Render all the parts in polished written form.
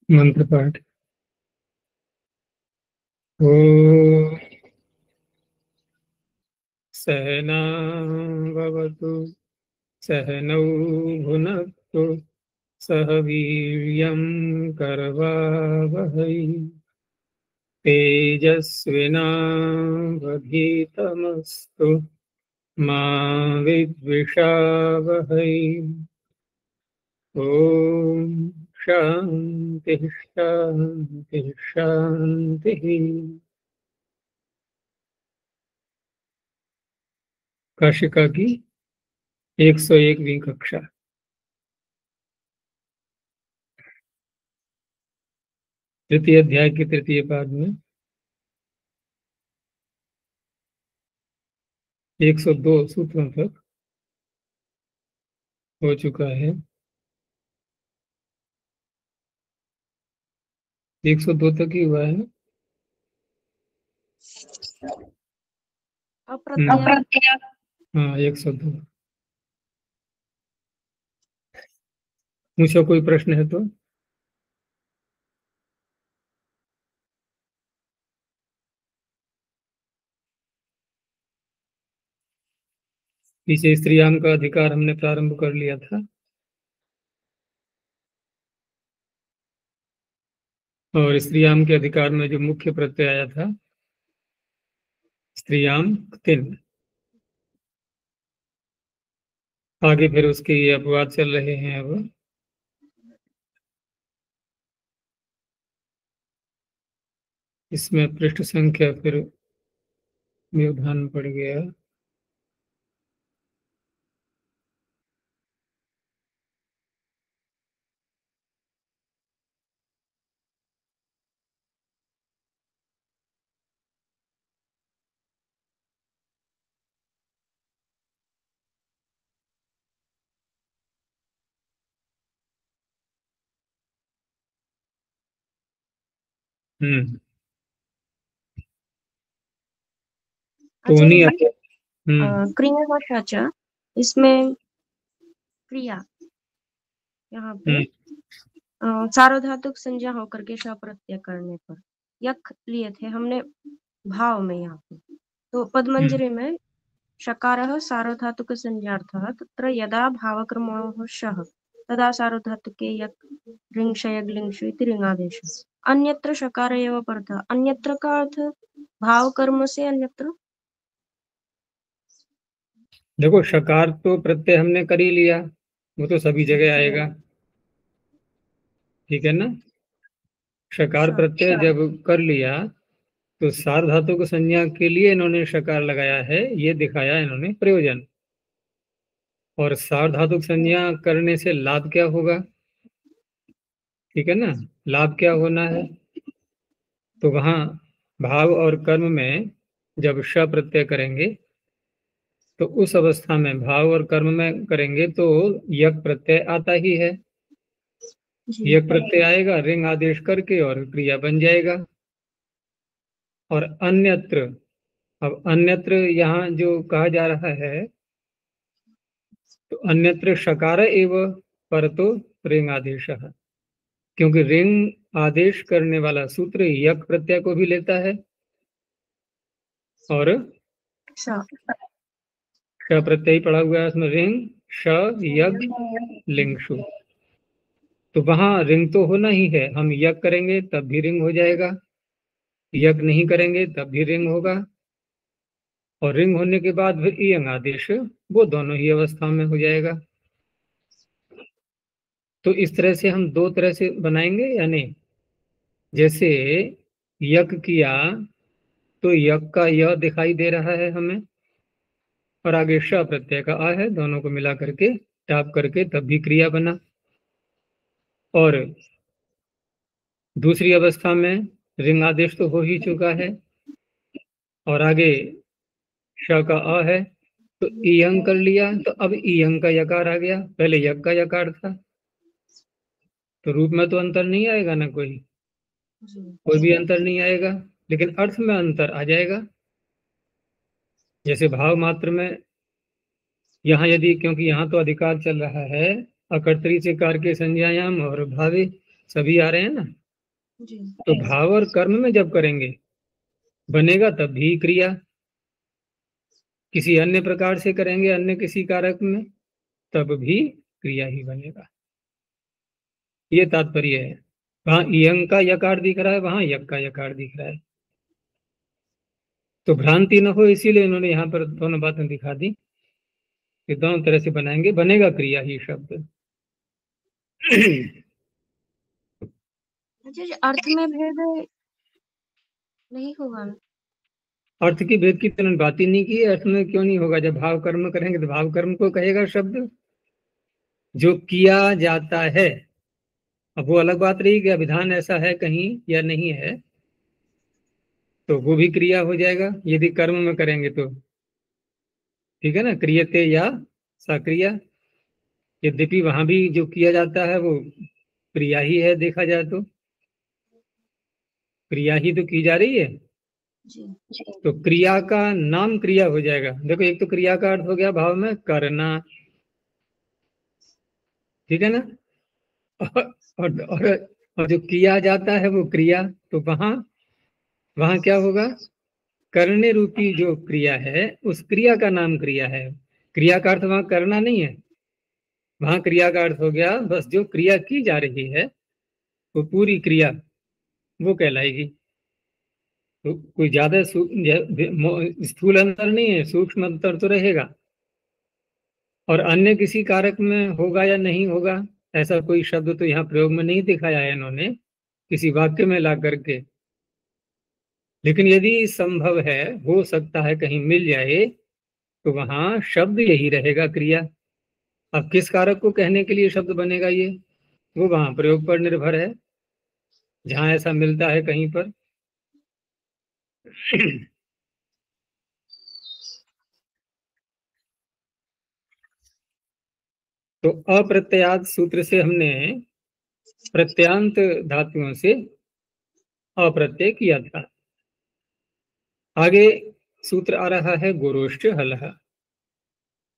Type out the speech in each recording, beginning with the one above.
मंत्र पाठ। ओ सहनावतु सहनौ भुनक्तु सह वीर्यं करवावहै तेजस्विनावधीतमस्तु मा विद्विषावहै। ओम शांति शांति शांति। काशिका की 101वीं कक्षा। तृतीय अध्याय के तृतीय पाद में 102 सूत्रों तक हो चुका है। 102 तक ही हुआ है ना। हाँ 102। मुझे कोई प्रश्न है तो। पीछे स्त्रीयाम का अधिकार हमने प्रारंभ कर लिया था और स्त्रीयाम के अधिकार में जो मुख्य प्रत्यय आया था स्त्रीयाम 3। आगे फिर उसके अपवाद चल रहे हैं। अब इसमें पृष्ठ संख्या फिर व्यवधान पड़ गया। तो नहीं क्रियावाचक इसमें क्रिया यहाँ पे सार्वधातुक संज्ञा होकर के श प्रत्यय करने पर यक लिए थे हमने भाव में। यहाँ पे तो पद्मंजरि में शकारः सार्वधातुक संज्ञार्थः तत्र यदा भावक्रमणो शः तदा सार्वधातुके यक ऋंशयग् लिंशु इति ऋङादेशः। अन्यत्र शकार एव परतः। अन्यत्र का अर्थ भाव कर्म से अन्यत्र। देखो शकार तो प्रत्यय हमने कर ही लिया, वो तो सभी जगह आएगा, ठीक है ना। शकार प्रत्यय जब कर लिया तो सार्वधातुक संज्ञा के लिए इन्होंने शकार लगाया है, ये दिखाया इन्होंने प्रयोजन। और सार्वधातुक संज्ञा करने से लाभ क्या होगा, ठीक है ना। लाभ क्या होना है, तो वहां भाव और कर्म में जब श प्रत्यय करेंगे तो उस अवस्था में भाव और कर्म में करेंगे तो यक प्रत्यय आता ही है। यक प्रत्यय आएगा रिंग आदेश करके और क्रिया बन जाएगा। और अन्यत्र, अब अन्यत्र यहाँ जो कहा जा रहा है तो अन्यत्र शकार एव परतो रिंग आदेश, क्योंकि रिंग आदेश करने वाला सूत्र यक प्रत्यय को भी लेता है और श प्रत्यय पड़ा हुआ है उसमें रिंग श यक लिंगशु। तो वहां रिंग तो होना ही है, हम यक करेंगे तब भी रिंग हो जाएगा, यक नहीं करेंगे तब भी रिंग होगा। और रिंग होने के बाद फिर इयंग आदेश, वो दोनों ही अवस्था में हो जाएगा। तो इस तरह से हम दो तरह से बनाएंगे, यानी जैसे यक किया तो यक का य दिखाई दे रहा है हमें और आगे श प्रत्यय का आ है, दोनों को मिला करके टाप करके तब भी क्रिया बना। और दूसरी अवस्था में रिंग आदेश तो हो ही चुका है और आगे श का आ है तो इयंग कर लिया, तो अब इयंग का यकार आ गया, पहले यक का यकार था। तो रूप में तो अंतर नहीं आएगा ना, कोई भी अंतर नहीं आएगा, लेकिन अर्थ में अंतर आ जाएगा। जैसे भाव मात्र में यहाँ यदि, क्योंकि यहाँ तो अधिकार चल रहा है अकर्तरी से कार के संज्ञायाम और भावे सभी आ रहे हैं ना। जी तो भाव और कर्म में जब करेंगे बनेगा तब भी क्रिया, किसी अन्य प्रकार से करेंगे अन्य किसी कारक में तब भी क्रिया ही बनेगा, ये तात्पर्य है। वहां इयं का यकार दिख रहा है, वहां यक का यकार दिख रहा है, तो भ्रांति न हो इसीलिए इन्होंने यहाँ पर दोनों बातें दिखा दी कि दोनों तरह से बनाएंगे, बनेगा क्रिया ही शब्द। अच्छा जी, अर्थ में भेद नहीं होगा ना? अर्थ की भेद की तो उन्होंने बात ही नहीं की, अर्थ में क्यों नहीं होगा, जब भाव कर्म करेंगे तो भाव कर्म को कहेगा शब्द, जो किया जाता है। अब वो अलग बात रही कि विधान ऐसा है कहीं या नहीं है, तो वो भी क्रिया हो जाएगा यदि कर्म में करेंगे तो, ठीक है ना, क्रियते या सक्रिया। यद्यपि वहां भी जो किया जाता है वो क्रिया ही है, देखा जाए तो क्रिया ही तो की जा रही है, जी तो क्रिया का नाम क्रिया हो जाएगा। देखो एक तो क्रिया का अर्थ हो गया भाव में करना, ठीक है ना, और जो किया जाता है वो क्रिया, तो वहां वहां क्या होगा, करने रूपी जो क्रिया है उस क्रिया का नाम क्रिया है। क्रिया का अर्थ वहां करना नहीं है, वहां क्रिया का अर्थ हो गया बस जो क्रिया की जा रही है वो पूरी क्रिया वो कहलाएगी। तो कोई ज्यादा स्थूल अंतर नहीं है, सूक्ष्म अंतर तो रहेगा। और अन्य किसी कारक में होगा या नहीं होगा ऐसा कोई शब्द तो यहाँ प्रयोग में नहीं दिखाया है इन्होंने किसी वाक्य में ला करके, लेकिन यदि संभव है, हो सकता है कहीं मिल जाए, तो वहां शब्द यही रहेगा क्रिया। अब किस कारक को कहने के लिए शब्द बनेगा ये, वो वहां प्रयोग पर निर्भर है, जहां ऐसा मिलता है कहीं पर। तो अप्रत्ययात सूत्र से हमने प्रत्यांत धातुओं से अप्रत्यय किया था। आगे सूत्र आ रहा है गोरोष्ठ हलः,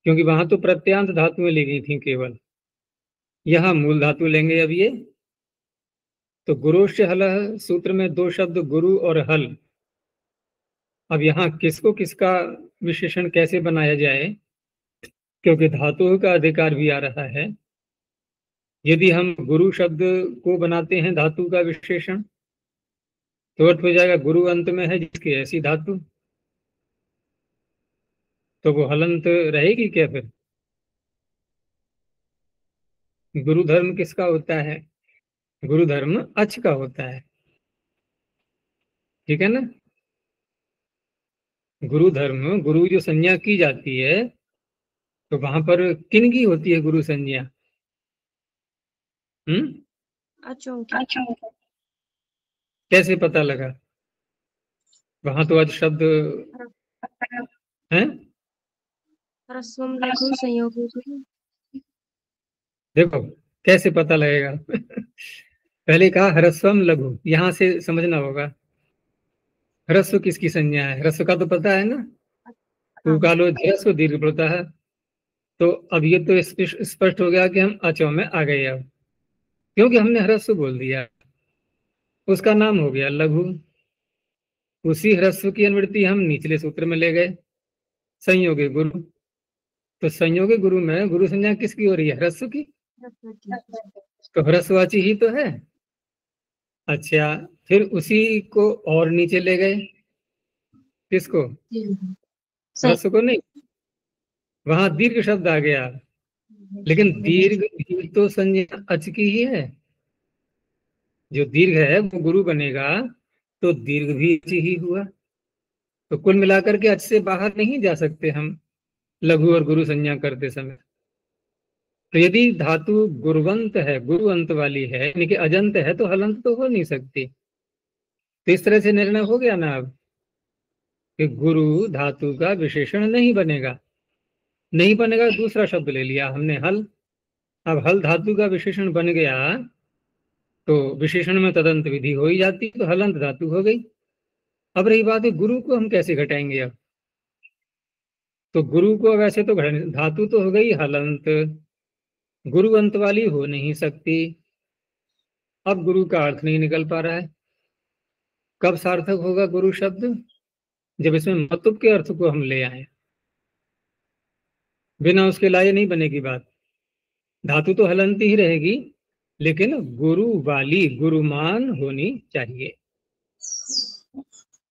क्योंकि वहां तो प्रत्यांत धातुएं ली गई थी केवल, यहां मूल धातु लेंगे अब ये। तो गुरोष्ठ हलः सूत्र में दो शब्द गुरु और हल। अब यहाँ किसको किसका विशेषण कैसे बनाया जाए, क्योंकि धातुओं का अधिकार भी आ रहा है। यदि हम गुरु शब्द को बनाते हैं धातु का विशेषण तो अर्थ हो जाएगा गुरु अंत में है जिसकी ऐसी धातु, तो वो हलंत रहेगी क्या फिर। गुरु धर्म किसका होता है, गुरु धर्म अच का होता है, ठीक है ना। गुरु धर्म गुरु जो संज्ञा की जाती है तो वहां पर किन की होती है गुरु संज्ञा, अचों की। कैसे पता लगा, वहां तो आज शब्द है। ह्रस्वम लघु संयोगी की। देखो कैसे पता लगेगा। पहले कहा ह्रस्वम लघु, यहां से समझना होगा ह्रस्व किसकी संज्ञा है, ह्रस्व का तो पता है ना, हाँ कालो ह्रस्व दीर्घ पड़ता है। तो अब ये तो स्पष्ट हो गया कि हम अचो में आ गए अब, क्योंकि हमने ह्रस्व बोल दिया, उसका नाम हो गया लघु। उसी ह्रस्व की अनुवृत्ति हम निचले सूत्र में ले गए, संयोगी गुरु। तो संयोगी गुरु में गुरु संज्ञा किसकी हो रही है, ह्रस्व की, ह्रस्व की। तो ह्रस्ववाची ही तो है। अच्छा, फिर उसी को और नीचे ले गए, किसको, ह्रस्व को नहीं, वहां दीर्घ शब्द आ गया, लेकिन दीर्घ भी तो संज्ञा अच की ही है, जो दीर्घ है वो गुरु बनेगा तो दीर्घ भी अच ही हुआ। तो कुल मिलाकर के अच से बाहर नहीं जा सकते हम लघु और गुरु संज्ञा करते समय। तो यदि धातु गुरुवंत है, गुरु अंत वाली है, यानी कि अजंत है, तो हलंत तो हो नहीं सकती। तो इस तरह से निर्णय हो गया ना अब कि गुरु धातु का विशेषण नहीं बनेगा, नहीं बनेगा, दूसरा शब्द ले लिया हमने हल। अब हल धातु का विशेषण बन गया तो विशेषण में तदंत विधि हो ही जाती, तो हलंत धातु हो गई। अब रही बात है गुरु को हम कैसे घटाएंगे अब, तो गुरु को वैसे तो धातु तो हो गई हलंत, गुरु अंत वाली हो नहीं सकती। अब गुरु का अर्थ नहीं निकल पा रहा है। कब सार्थक होगा गुरु शब्द? जब इसमें मतुब के अर्थ को हम ले आए। बिना उसके लाए नहीं बनेगी बात। धातु तो हलंती ही रहेगी, लेकिन गुरु वाली, गुरुमान होनी चाहिए।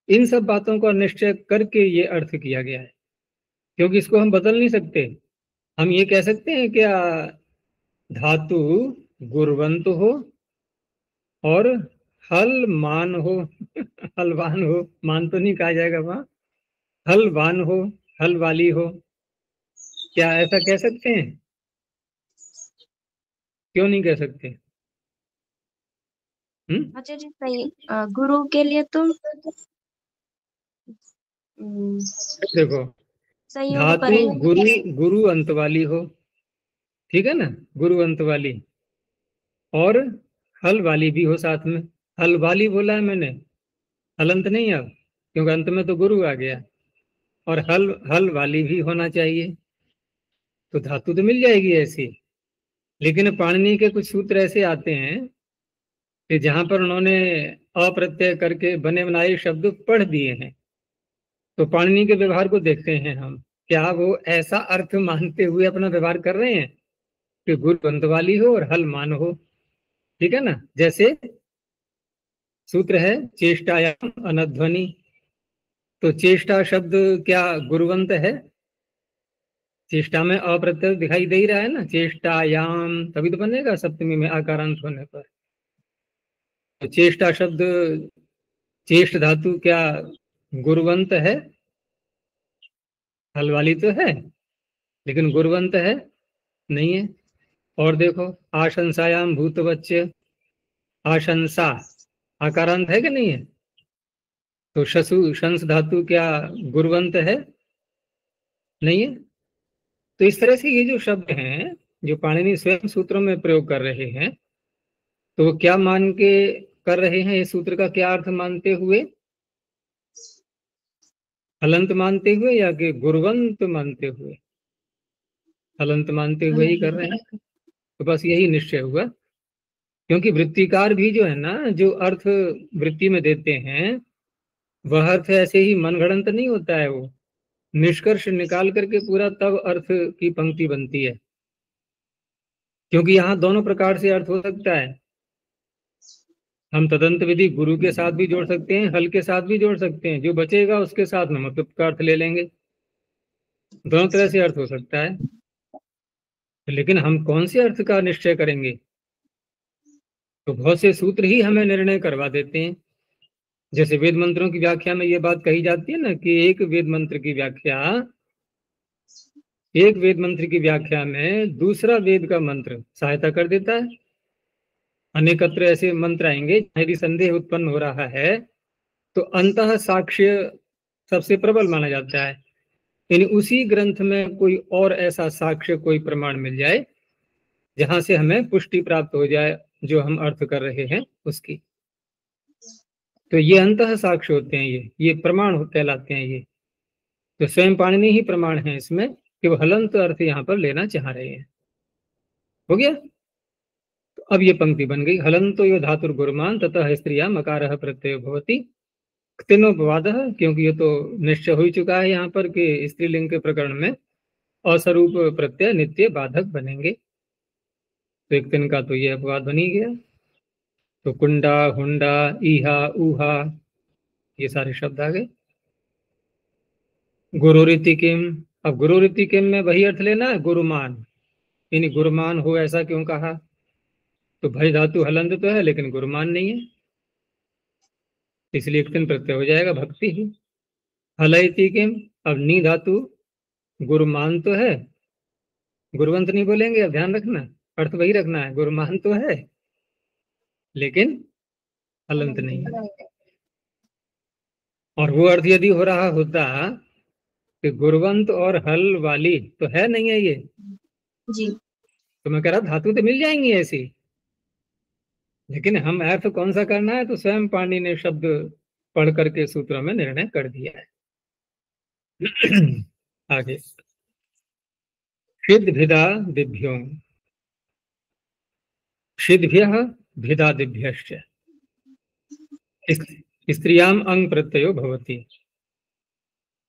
इन सब बातों का निश्चय करके ये अर्थ किया गया है, क्योंकि इसको हम बदल नहीं सकते। हम ये कह सकते हैं क्या धातु गुरवंत हो और हलमान हो हलवान हो, मान तो नहीं कहा जाएगा वहां, हलवान हो, हल वाली हो, क्या ऐसा कह सकते हैं? क्यों नहीं कह सकते? अच्छा जी, सही। गुरु के लिए तो देखो, संयोग धातु करेंगे। गुरु, गुरु अंत वाली हो, ठीक है ना, गुरु अंत वाली, और हल वाली भी हो साथ में। हल वाली बोला है मैंने, हलंत नहीं अब, क्योंकि अंत में तो गुरु आ गया। और हल हल वाली भी होना चाहिए, तो धातु तो मिल जाएगी ऐसी। लेकिन पाणिनि के कुछ सूत्र ऐसे आते हैं कि जहां पर उन्होंने अप्रत्यय करके बने बनाए शब्द पढ़ दिए हैं, तो पाणिनि के व्यवहार को देखते हैं हम, क्या वो ऐसा अर्थ मानते हुए अपना व्यवहार कर रहे हैं कि गुरु अंत वाली हो और हल मान हो। ठीक है ना, जैसे सूत्र है चेष्टायाम अनध्वनि, तो चेष्टा शब्द क्या गुरुवंत है? चेष्टा में अप्रत्यय दिखाई दे ही रहा है ना, चेष्टायाम, तभी तो बनेगा सप्तमी में आकारांत होने पर। तो चेष्टा शब्द, चेष्ट धातु क्या गुरुवंत है? हल वाली तो है, लेकिन गुरुवंत है नहीं है। और देखो, आशंसायाम भूतवच्च, आशंसा आकारांत है कि नहीं है? तो शसु शंस धातु क्या गुरुवंत है? नहीं है। तो इस तरह से ये जो शब्द हैं, जो पाणिनि स्वयं सूत्रों में प्रयोग कर रहे हैं, तो वो क्या मान के कर रहे हैं? इस सूत्र का क्या अर्थ मानते हुए? हलंत मानते हुए या कि गुरुवंत मानते हुए? हलंत मानते हुए ही कर रहे हैं। तो बस यही निश्चय हुआ, क्योंकि वृत्तिकार भी जो है ना, जो अर्थ वृत्ति में देते हैं, वह अर्थ ऐसे ही मनगढ़ंत नहीं होता है। वो निष्कर्ष निकाल करके पूरा तब अर्थ की पंक्ति बनती है, क्योंकि यहाँ दोनों प्रकार से अर्थ हो सकता है। हम तदंत विधि गुरु के साथ भी जोड़ सकते हैं, हल के साथ भी जोड़ सकते हैं, जो बचेगा उसके साथ में मतलब का अर्थ ले लेंगे। दोनों तरह से अर्थ हो सकता है, लेकिन हम कौन से अर्थ का निश्चय करेंगे? तो बहुत से सूत्र ही हमें निर्णय करवा देते हैं। जैसे वेद मंत्रों की व्याख्या में ये बात कही जाती है ना कि एक वेद मंत्र की व्याख्या, एक वेद मंत्र की व्याख्या में दूसरा वेद का मंत्र सहायता कर देता है। अनेकत्र ऐसे मंत्र आएंगे, यदि संदेह उत्पन्न हो रहा है तो अंतः साक्ष्य सबसे प्रबल माना जाता है। यानी उसी ग्रंथ में कोई और ऐसा साक्ष्य, कोई प्रमाण मिल जाए जहां से हमें पुष्टि प्राप्त हो जाए जो हम अर्थ कर रहे हैं उसकी। तो ये अंतः साक्ष्य होते हैं, ये प्रमाण कहलाते हैं। ये तो स्वयं पाणिनि ही प्रमाण है इसमें कि वो हलंत अर्थ यहाँ पर लेना चाह रहे हैं। हो गया। तो अब ये पंक्ति बन गई, हलंतो यो धातुर्गुरुमान ततः स्त्रिया मकारः प्रत्ययो भवति क्तिनोपवादः, क्योंकि ये तो निश्चय हो ही चुका है यहाँ पर कि स्त्रीलिंग के प्रकरण में असरूप प्रत्यय नित्य बाधक बनेंगे। तो एक दिन का तो ये अपवाद बन ही गया। तो कुंडा, हुंडा, ईहा, ऊहा, ये सारे शब्द आ गए। गुरुरीति किम, अब गुरुरीति किम में वही अर्थ लेना है, गुरुमान, यानी गुरुमान हो ऐसा क्यों कहा? तो भय धातु हलंत तो है लेकिन गुरुमान नहीं है, इसलिए एक दिन प्रत्यय हो जाएगा भक्ति ही। हलयति किम, अब नी धातु गुरुमान तो है, गुरुवंत नहीं बोलेंगे, अब ध्यान रखना, अर्थ वही रखना है, गुरुमान तो है लेकिन हलंत नहीं है। और वो अर्थ यदि हो रहा होता कि गुरुवंत और हल वाली, तो है नहीं है ये जी। तो मैं कह रहा धातु तो मिल जाएंगी ऐसी, लेकिन हम अर्थ कौन सा करना है? तो स्वयं पाणिनि ने शब्द पढ़ करके सूत्रों में निर्णय कर दिया है। आगे, सिद्ध भिदा दिभ्यों, षिद्भ्यः भिदादिभ्यश्च स्त्रियाम अंग प्रत्ययो भवति।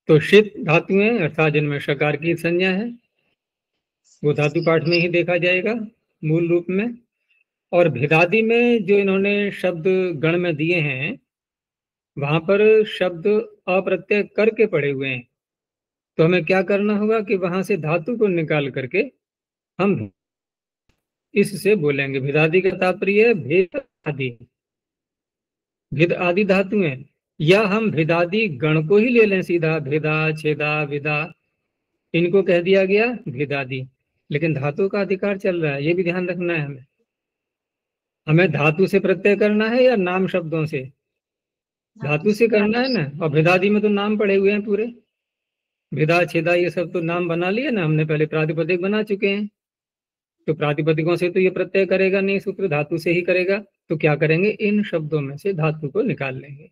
तो षित धातुएं अर्थात जिनमें शकार की संज्ञा है वो धातु पाठ में ही देखा जाएगा मूल रूप में। और भिदादि में जो इन्होंने शब्द गण में दिए हैं वहां पर शब्द अप्रत्यय करके पड़े हुए हैं। तो हमें क्या करना होगा कि वहां से धातु को निकाल करके हम इससे बोलेंगे। भिदादि का तात्पर्य भेद आदि, भिद आदि धातुएं, या हम भिदादि गण को ही ले लें सीधा, भेदा छेदा विदा, इनको कह दिया गया भिदादि। लेकिन धातु का अधिकार चल रहा है, ये भी ध्यान रखना है हमें। हमें धातु से प्रत्यय करना है या नाम शब्दों से? धातु से करना है ना। और भिदादि में तो नाम पड़े हुए हैं पूरे, भिदा छेदा ये सब तो नाम बना लिए ना हमने, पहले प्रातिपदिक बना चुके हैं। तो प्रातिपदिकों से तो ये प्रत्यय करेगा नहीं, सूत्र धातु से ही करेगा। तो क्या करेंगे, इन शब्दों में से धातु को निकाल लेंगे,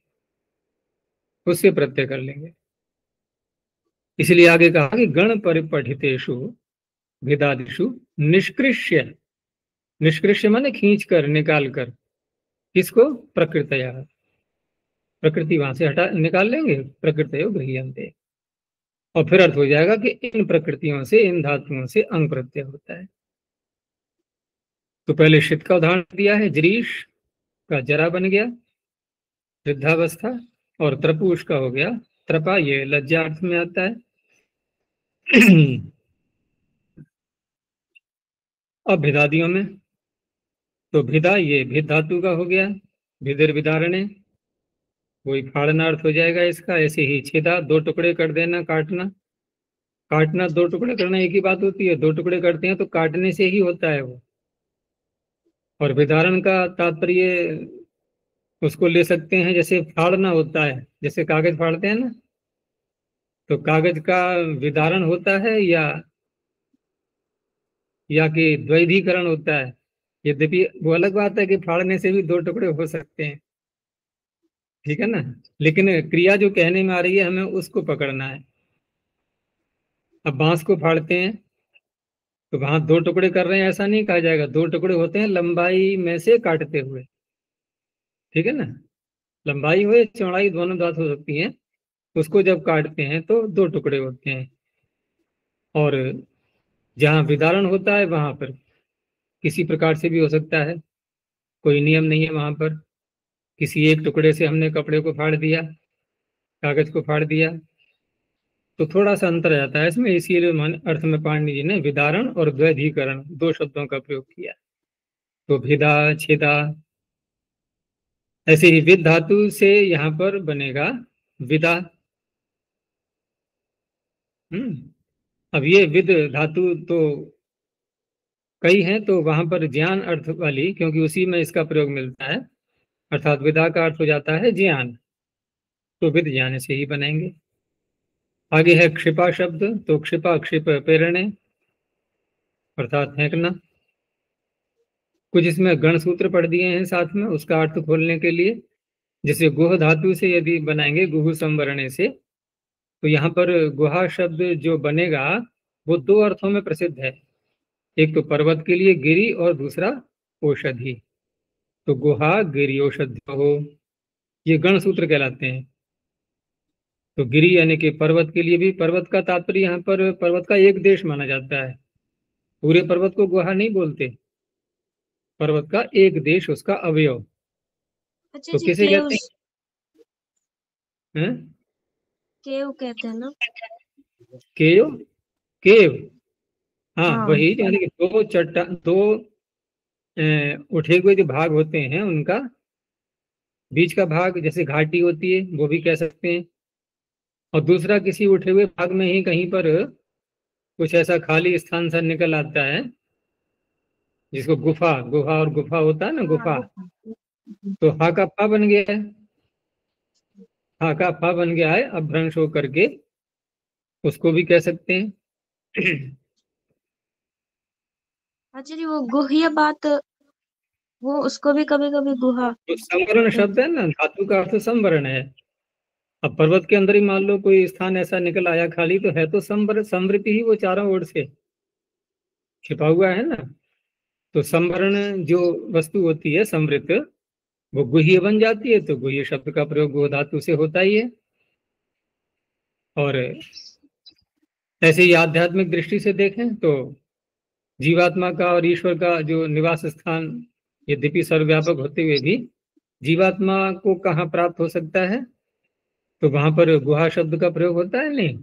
उससे प्रत्यय कर लेंगे। इसलिए आगे कहा कि गण परिपठितेषु भिदादिषु निष्कृष्य, निष्कृष्य माने खींच कर, निकाल कर। किसको? प्रकृतया, प्रकृति वहां से हटा निकाल लेंगे, प्रकृतयो गृह्यन्ते। और फिर अर्थ हो जाएगा कि इन प्रकृतियों से, इन धातुओं से अंग प्रत्यय होता है। तो पहले षित का उदाहरण दिया है, जरीश का जरा बन गया वृद्धावस्था, और त्रपुष का हो गया त्रपा, ये लज्जा अर्थ में आता है। अब भिदादियों में तो भिदा ये भिद धातु का हो गया, भिदिर विदारणे, वही फाड़ना अर्थ हो जाएगा इसका। ऐसे ही छेदा, दो टुकड़े कर देना, काटना। काटना दो टुकड़े करना एक ही बात होती है, दो टुकड़े करते हैं तो काटने से ही होता है वो। और विदारण का तात्पर्य उसको ले सकते हैं जैसे फाड़ना होता है, जैसे कागज फाड़ते हैं ना, तो कागज का विदारण होता है या कि द्वैधीकरण होता है। यद्यपि वो अलग बात है कि फाड़ने से भी दो टुकड़े हो सकते हैं, ठीक है ना, लेकिन क्रिया जो कहने में आ रही है हमें उसको पकड़ना है। अब बांस को फाड़ते हैं तो वहां दो टुकड़े कर रहे हैं ऐसा नहीं कहा जाएगा, दो टुकड़े होते हैं लंबाई में से काटते हुए, ठीक है ना। लंबाई हो या चौड़ाई दोनों बात हो सकती है, उसको जब काटते हैं तो दो टुकड़े होते हैं। और जहाँ विदारण होता है वहां पर किसी प्रकार से भी हो सकता है, कोई नियम नहीं है वहां पर। किसी एक टुकड़े से हमने कपड़े को फाड़ दिया, कागज को फाड़ दिया, तो थोड़ा सा अंतर आ जाता है इसमें। इसीलिए अर्थ में पाणिनि जी ने विदारण और द्वैधीकरण दो शब्दों का प्रयोग किया। तो भिदा छेदा, ऐसे ही विद धातु से यहाँ पर बनेगा विदा। अब ये विद धातु तो कई हैं, तो वहां पर ज्ञान अर्थ वाली, क्योंकि उसी में इसका प्रयोग मिलता है, अर्थात विदा का अर्थ हो जाता है ज्ञान, तो विद ज्ञान से ही बनेंगे। आगे है क्षिपा शब्द, तो क्षिपा क्षिप प्रेरणे अर्थात फेंकना। कुछ इसमें गण सूत्र पढ़ दिए हैं साथ में उसका अर्थ खोलने के लिए। जैसे गुह धातु से यदि बनाएंगे गुहु संवरणे से, तो यहाँ पर गुहा शब्द जो बनेगा वो दो अर्थों में प्रसिद्ध है। एक तो पर्वत के लिए गिरि और दूसरा औषधि। तो गुहा गिरि औषधि हो, ये गण सूत्र कहलाते हैं। तो गिरि यानी कि पर्वत के लिए भी, पर्वत का तात्पर्य यहाँ पर पर्वत का एक देश माना जाता है, पूरे पर्वत को गुहा नहीं बोलते, पर्वत का एक देश, उसका अवयव। अच्छा तो जी, किसे कहते हैं? केव कहते हैं ना? केव, केव, हाँ हाँ। वही, यानी कि दो चट्टान, दो उठे हुए जो भाग होते हैं उनका बीच का भाग, जैसे घाटी होती है वो भी कह सकते हैं। और दूसरा किसी उठे हुए भाग में ही कहीं पर कुछ ऐसा खाली स्थान सा निकल आता है जिसको गुफा, गुहा और गुफा होता है ना, गुफा। तो हा का फा बन गया है, हा का फा बन गया है, अपभ्रंश हो करके उसको भी कह सकते हैं। अच्छा जी, वो गुह्य बात, वो उसको भी कभी कभी गुहा। तो संवरण शब्द है ना, धातु का अर्थ संवरण है। अब पर्वत के अंदर ही मान लो कोई स्थान ऐसा निकल आया खाली, तो है तो संवृति ही वो चारों ओर से छिपा हुआ है ना। तो संवरण जो वस्तु होती है संवृत, वो गुह्य बन जाती है, तो गुह्य शब्द का प्रयोग गो धातु से होता ही है। और ऐसे ही आध्यात्मिक दृष्टि से देखें तो जीवात्मा का और ईश्वर का जो निवास स्थान यद्यपि सर्वव्यापक होते हुए भी जीवात्मा को कहाँ प्राप्त हो सकता है, तो वहां पर गुहा शब्द का प्रयोग होता है नहीं।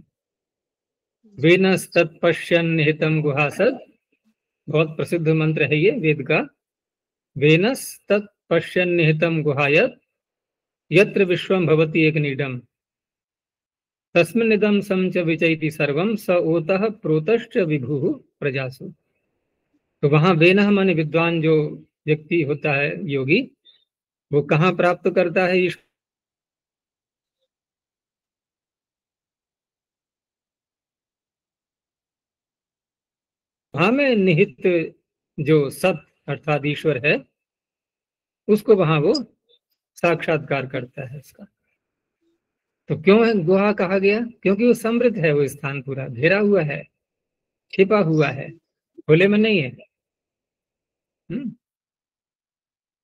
वेनस तत्पश्यन निहितम गुहासद, बहुत प्रसिद्ध मंत्र है ये वेद का। वेनस तत्पश्यन निहितम गुहायत यत्र विश्वम भवति एक नीडम तस्मिन्निदं सम च विचैति सर्वम स ओतः प्रोतश्च विभुः प्रजासु। तो वहां वेनः माने विद्वान जो व्यक्ति होता है योगी, वो कहाँ प्राप्त करता है ईश्वर, वहां में निहित जो सत अर्थात ईश्वर है, उसको वहां वो साक्षात्कार करता है उसका। तो क्यों है गुहा कहा गया? क्योंकि वो समृद्ध है, वो स्थान पूरा घेरा हुआ है, छिपा हुआ है, खुले में नहीं है।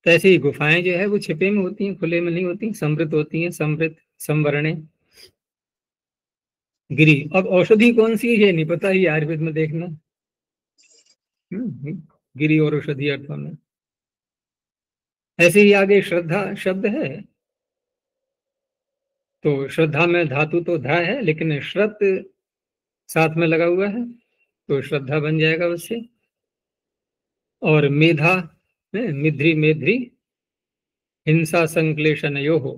तो ऐसी ही गुफाएं जो है वो छिपे में होती हैं, खुले में नहीं होती, समृद्ध होती हैं, समृद्ध संवरणे। गिरी, अब औषधि कौन सी है ये नहीं पता, ही आयुर्वेद में देखना। गिरी और औषधि अर्थों में। ऐसे ही आगे श्रद्धा शब्द है, तो श्रद्धा में धातु तो धा है, लेकिन श्रत साथ में लगा हुआ है, तो श्रद्धा बन जाएगा उससे। और मेधा, मिध्री मेध्री हिंसा संक्लेशनयो हो,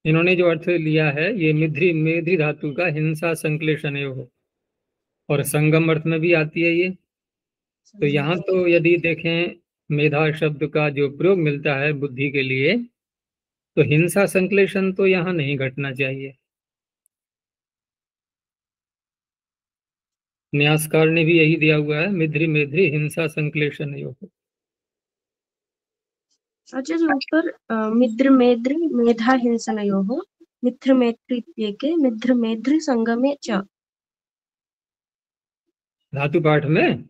इन्होंने जो अर्थ लिया है ये मिध्री मेध्री धातु का हिंसा संक्लेशनयो हो, और संगम अर्थ में भी आती है ये। तो यहाँ तो यदि देखें मेधा शब्द का जो प्रयोग मिलता है बुद्धि के लिए, तो हिंसा संक्लेशन तो यहाँ नहीं घटना चाहिए। न्यासकार ने भी यही दिया हुआ है, मिध्री मेध्री हिंसा संक्लेशन योग। अच्छा, जो ऊपर मिद्र मेद्र मेधा हिंसनयोः मित्र मैत्रीत्येके मित्र मेध्र संगमे च, धातु पाठ में।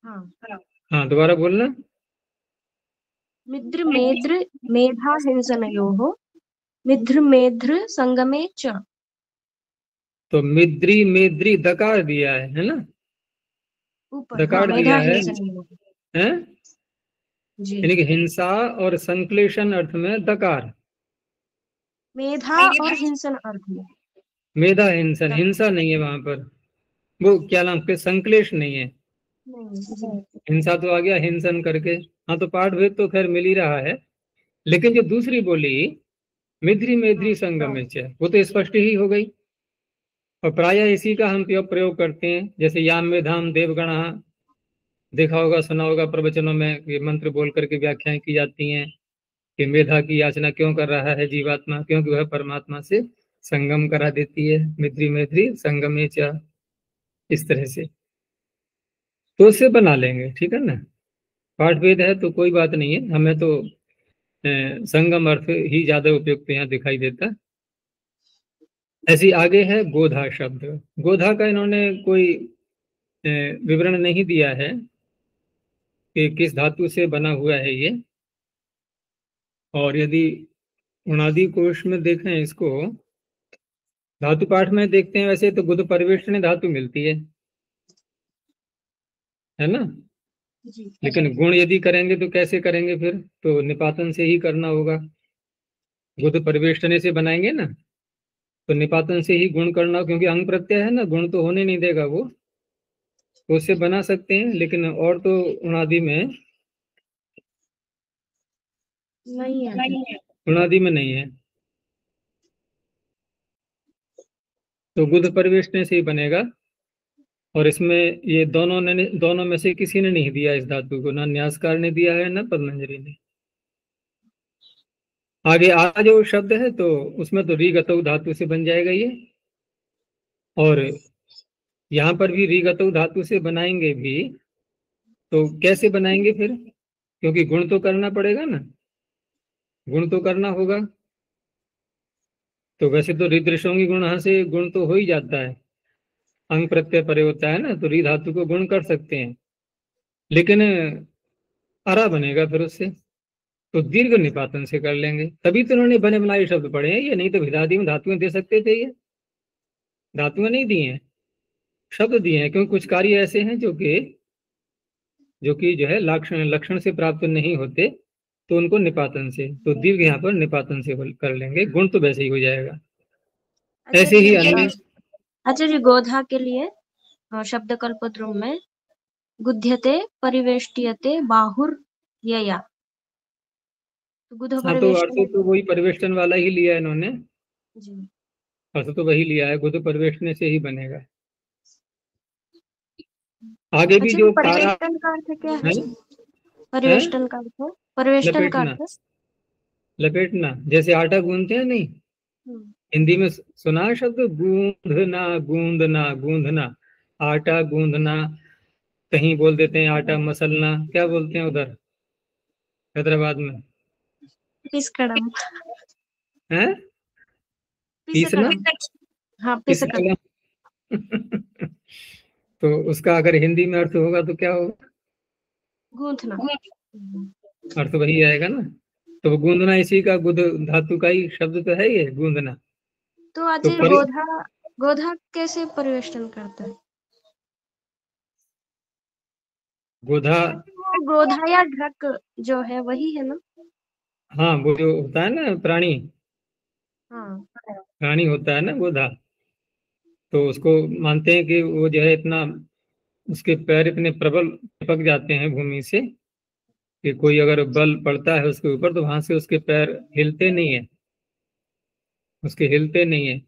हाँ दोबारा बोलना। मिद्र मेद्र मेधा हिंसनयोः मित्र मेध्र संगमे च। तो मिद्री मेद्री दकार दिया है ना, दकार दिया है, यानी कि हिंसा और संक्लेशन अर्थ में दकार, मेधा और हिंसन अर्थ में। मेधा हिंसन, हिंसा नहीं है वहां पर, वो क्या नाम के संक्लेश नहीं है, हिंसा तो आ गया हिंसन करके। हाँ तो पाठ भेद तो खैर मिल ही रहा है, लेकिन जो दूसरी बोली मिध्री मेध्री संगमेच, वो तो स्पष्ट ही हो गई। और प्रायः इसी का हम प्रयोग करते हैं, जैसे याम में धाम देवगण, देखा होगा सुना होगा प्रवचनों में ये मंत्र बोल करके व्याख्याएं की जाती हैं कि मेधा की याचना क्यों कर रहा है जीवात्मा, क्योंकि वह परमात्मा से संगम करा देती है, मित्री मैत्री संगमेच, इस तरह से। तो उससे बना लेंगे, ठीक है ना। पाठ भेद है तो कोई बात नहीं है, हमें तो संगम अर्थ ही ज्यादा उपयुक्त यहाँ दिखाई देता। ऐसी आगे है गोधा शब्द। गोधा का इन्होंने कोई विवरण नहीं दिया है कि किस धातु से बना हुआ है ये। और यदि उणादि कोश में देखें इसको, धातु पाठ में देखते हैं वैसे तो गुद परिवेष्टने धातु मिलती है ना। लेकिन गुण यदि करेंगे तो कैसे करेंगे फिर, तो निपातन से ही करना होगा। गुद परिवेष्टने से बनाएंगे ना, तो निपातन से ही गुण करना, क्योंकि अंग प्रत्यय है ना, गुण तो होने नहीं देगा वो, तो उससे बना सकते हैं। लेकिन और तो उणादि में नहीं है, उणादि में नहीं है, तो गुद परिवेष्टने से ही बनेगा। और इसमें ये दोनों में से किसी ने नहीं दिया इस धातु को, ना न्यासकार ने दिया है ना पद्मंजलि ने। आगे आ जो शब्द है तो उसमें तो रीगतौ धातु से बन जाएगा ये, और यहाँ पर भी रीगतौ धातु से बनाएंगे भी, तो कैसे बनाएंगे फिर, क्योंकि गुण तो करना पड़ेगा ना, गुण तो करना होगा। तो वैसे तो रीदृशोंगी गुण से गुण तो हो ही जाता है, अंग प्रत्यय परे होता है ना, तो री धातु को गुण कर सकते हैं, लेकिन अरा बनेगा फिर उससे, तो दीर्घ निपातन से कर लेंगे। तभी तो उन्होंने बने बनाए शब्द पढ़े हैं ये, नहीं तो भिदादी में धातुएं दे सकते थे, ये धातुएं नहीं दी हैं, शब्द दिए हैं, क्योंकि कुछ कार्य ऐसे हैं जो कि जो है लक्षण लक्षण से प्राप्त नहीं होते, तो उनको निपातन से, तो दीर्घ यहाँ पर निपातन से कर लेंगे, गुण तो वैसे ही हो जाएगा। ऐसे ही अन्य आचार्य गोधा के लिए शब्द कल्पद्रुम में गुध्यते परिवेष्टियते बाहुर यया, तो गुध हाँ, तो अर्थ परिवेष्टन तो वही परिवेष्टन वाला ही लिया है इन्होंने, जी। अर्थ तो वही लिया है, गुद परिवेष्टन से ही बनेगा। आगे भी अच्छा, जो तारा परिवेष्टन का अर्थ क्या है? है, परिवेष्टन का अर्थ, परिवेष्टन का लपेटना, अर्थ लपेटना, जैसे आटा गूंथते हैं नहीं, हिंदी में सुना है शब्द गूंधना, गूंदना, गूंधना, आटा गूंधना, कहीं बोल देते हैं आटा मसलना, क्या बोलते हैं उधर हैदराबाद में? पिसकड़म, है पीसना, हाँ पिसकड़म, पिसकलम। तो उसका अगर हिंदी में अर्थ होगा तो क्या होगा? गूंथना। अर्थ वही आएगा ना, तो वो गूंदना इसी का गुद धातु का ही शब्द तो है ये, गूंदना। तो तो आचार्य गोधा, गोधा कैसे परिवेष्टन करता है? गोधा, गोधा या ढक जो है वही है ना? हाँ वो जो होता है ना प्राणी, हाँ प्राणी होता है ना गोधा, तो उसको मानते हैं कि वो जो है इतना, उसके पैर इतने प्रबल चिपक जाते हैं भूमि से कि कोई अगर बल पड़ता है उसके ऊपर तो वहां से उसके पैर हिलते नहीं है, उसके हिलते नहीं है।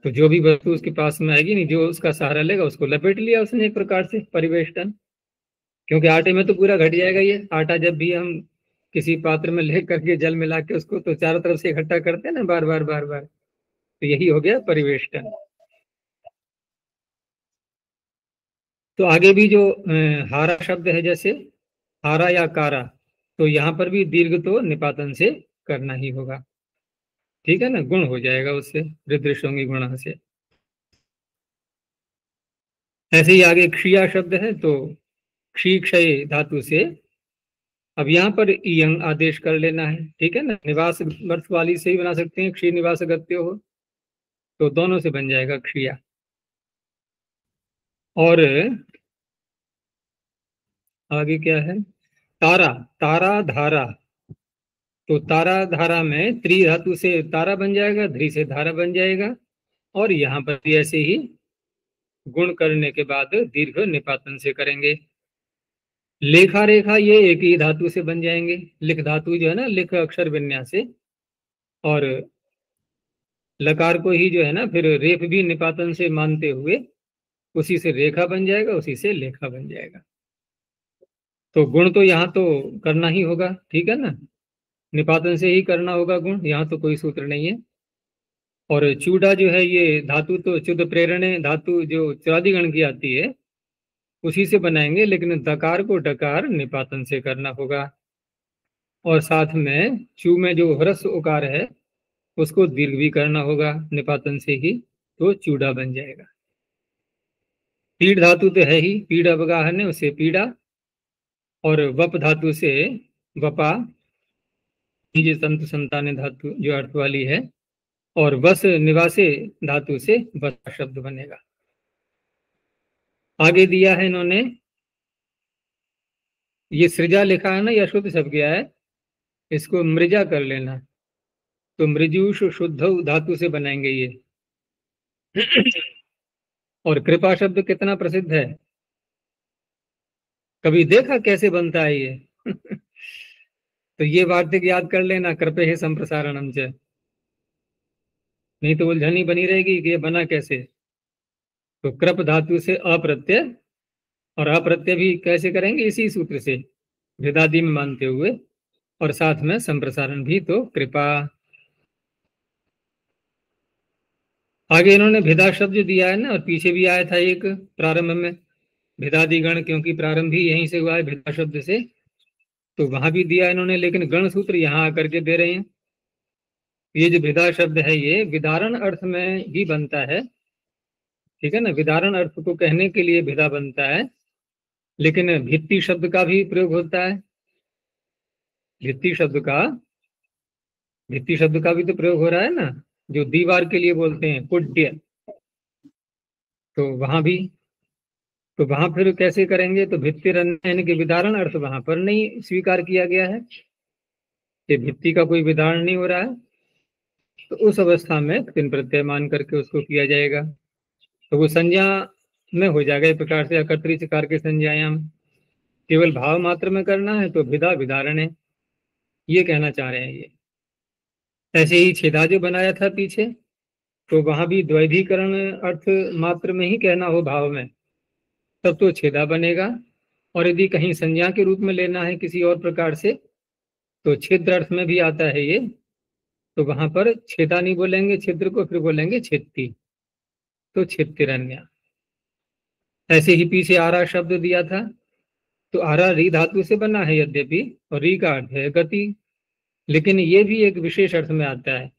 तो जो भी वस्तु उसके पास में आएगी नहीं, जो उसका सहारा लेगा उसको लपेट लिया उसने एक प्रकार से परिवेष्टन, क्योंकि आटे में तो पूरा घट जाएगा ये आटा, जब भी हम किसी पात्र में ले करके जल मिला के उसको तो चारों तरफ से इकट्ठा करते हैं ना, बार बार बार बार, तो यही हो गया परिवेष्टन। तो आगे भी जो हारा शब्द है, जैसे हारा या कारा, तो यहाँ पर भी दीर्घ तो निपातन से करना ही होगा, ठीक है ना, गुण हो जाएगा उससे, वृद्धिशोंगी गुण से। ऐसे ही आगे क्षीया शब्द है, तो क्षी क्षय धातु से, अब यहाँ पर इयंग आदेश कर लेना है, ठीक है ना, निवास अर्थ वाली से ही बना सकते हैं, क्षी निवास गत्यो हो, तो दोनों से बन जाएगा क्षिया। और आगे क्या है, तारा, तारा धारा, तो तारा धारा में त्रि धातु से तारा बन जाएगा, ध्री से धारा बन जाएगा, और यहाँ पर भी ऐसे ही गुण करने के बाद दीर्घ निपातन से करेंगे। लेखा रेखा ये एक ही धातु से बन जाएंगे, लिख धातु जो है ना, लिख अक्षर विन्यास से, और लकार को ही जो है ना फिर रेफ भी निपातन से मानते हुए उसी से रेखा बन जाएगा, उसी से लेखा बन जाएगा। तो गुण तो यहाँ तो करना ही होगा, ठीक है ना, निपातन से ही करना होगा गुण, यहाँ तो कोई सूत्र नहीं है। और चूड़ा जो है ये धातु तो चुद प्रेरणे धातु जो चुरादिगण की आती है उसी से बनाएंगे, लेकिन दकार को डकार निपातन से करना होगा, और साथ में चू में जो ह्रस्व उकार है उसको दीर्घ भी करना होगा निपातन से ही, तो चूड़ा बन जाएगा। पीड़ धातु तो है ही, पीड़ अवगाहन है उसे पीड़ा, और वप धातु से वपा, निज तंतु संतान धातु जो अर्थ वाली है, और वस निवासे धातु से वस शब्द बनेगा। आगे दिया है इन्होंने, ये सृजा लिखा है ना, यह शुद्ध शब्द गया है, इसको मृजा कर लेना, तो मृजुष शुद्ध धातु से बनाएंगे ये। और कृपा शब्द कितना प्रसिद्ध है, कभी देखा कैसे बनता है ये? तो ये वार्तिक याद कर लेना, कृपे है संप्रसारणम च, नहीं तो उलझन ही बनी रहेगी कि ये बना कैसे। तो कृप धातु से अप्रत्यय, और अप्रत्यय भी कैसे करेंगे, इसी सूत्र से भेदादि में मानते हुए, और साथ में संप्रसारण भी, तो कृपा। आगे इन्होंने भेदा शब्द दिया है ना, और पीछे भी आया था एक प्रारंभ में, भेदादि गण, क्योंकि प्रारंभ भी यहीं से हुआ है भेदा शब्द से, तो वहां भी दिया इन्होंने, लेकिन गण सूत्र यहाँ आकर के दे रहे हैं। ये जो भेदा शब्द है ये विदारण अर्थ में भी बनता है, ठीक है ना। विदारण अर्थ को कहने के लिए भिदा बनता है, लेकिन भित्ति शब्द का भी प्रयोग होता है। भित्ति शब्द का भी तो प्रयोग हो रहा है ना, जो दीवार के लिए बोलते हैं कुड्य, तो वहां फिर कैसे करेंगे, तो भित्तिरन्य यानी कि विदारण अर्थ वहां पर नहीं स्वीकार किया गया है, कि भित्ति का कोई विदारण नहीं हो रहा है, तो उस अवस्था में तिन प्रत्यय मान करके उसको किया जाएगा, तो वो संज्ञा में हो जाएगा। इस प्रकार से अकर्तरी चकार के संज्ञायाम केवल भाव मात्र में करना है तो भिदा विदारण है, ये कहना चाह रहे हैं ये। ऐसे ही छेदा जो बनाया था पीछे, तो वहां भी द्वैधीकरण अर्थ मात्र में ही कहना हो भाव में, तब तो छेदा बनेगा। और यदि कहीं संज्ञा के रूप में लेना है किसी और प्रकार से, तो छिद्र अर्थ में भी आता है ये, तो वहां पर छेदा नहीं बोलेंगे छिद्र को, फिर बोलेंगे छित्ती, तो छित्तिरन्या। ऐसे ही पीछे आरा शब्द दिया था, तो आरा री धातु से बना है यद्यपि, और री का अर्थ है गति, लेकिन ये भी एक विशेष अर्थ में आता है।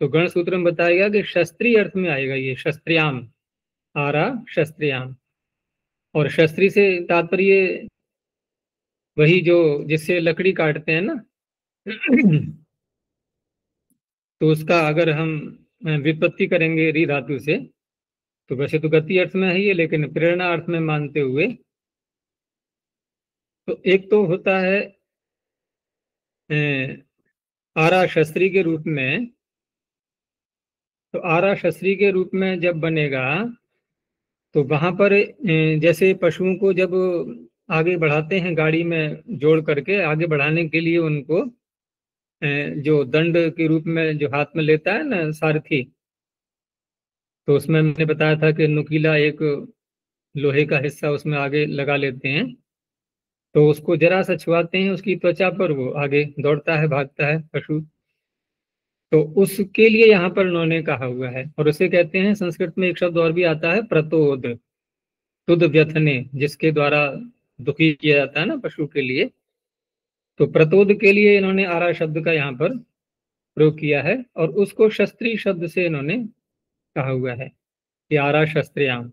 तो गण सूत्र में बताया गया कि शस्त्री अर्थ में आएगा ये, शस्त्रियाम, आरा शस्त्रियाम। और शस्त्री से तात्पर्य वही जो जिससे लकड़ी काटते हैं ना, तो उसका अगर हम व्युत्पत्ति करेंगे री धातु से, तो वैसे तो गति अर्थ में है ये, लेकिन प्रेरणा अर्थ में मानते हुए, तो एक तो होता है आरा शस्त्री के रूप में, तो आरा शस्त्री के रूप में जब बनेगा, तो वहां पर जैसे पशुओं को जब आगे बढ़ाते हैं गाड़ी में जोड़ करके, आगे बढ़ाने के लिए उनको जो दंड के रूप में जो हाथ में लेता है ना सारथी, तो उसमें मैंने बताया था कि नुकीला एक लोहे का हिस्सा उसमें आगे लगा लेते हैं, तो उसको जरा सा छुआते हैं उसकी त्वचा पर, वो आगे दौड़ता है, भागता है पशु। तो उसके लिए यहाँ पर उन्होंने कहा हुआ है। और उसे कहते हैं, संस्कृत में एक शब्द और भी आता है प्रतोद, तुद व्यथने, जिसके द्वारा दुखी किया जाता है ना पशु के लिए, तो प्रतोद के लिए इन्होंने आरा शब्द का यहाँ पर प्रयोग किया है, और उसको शस्त्री शब्द से इन्होंने कहा हुआ है कि आरा शस्त्रियाम।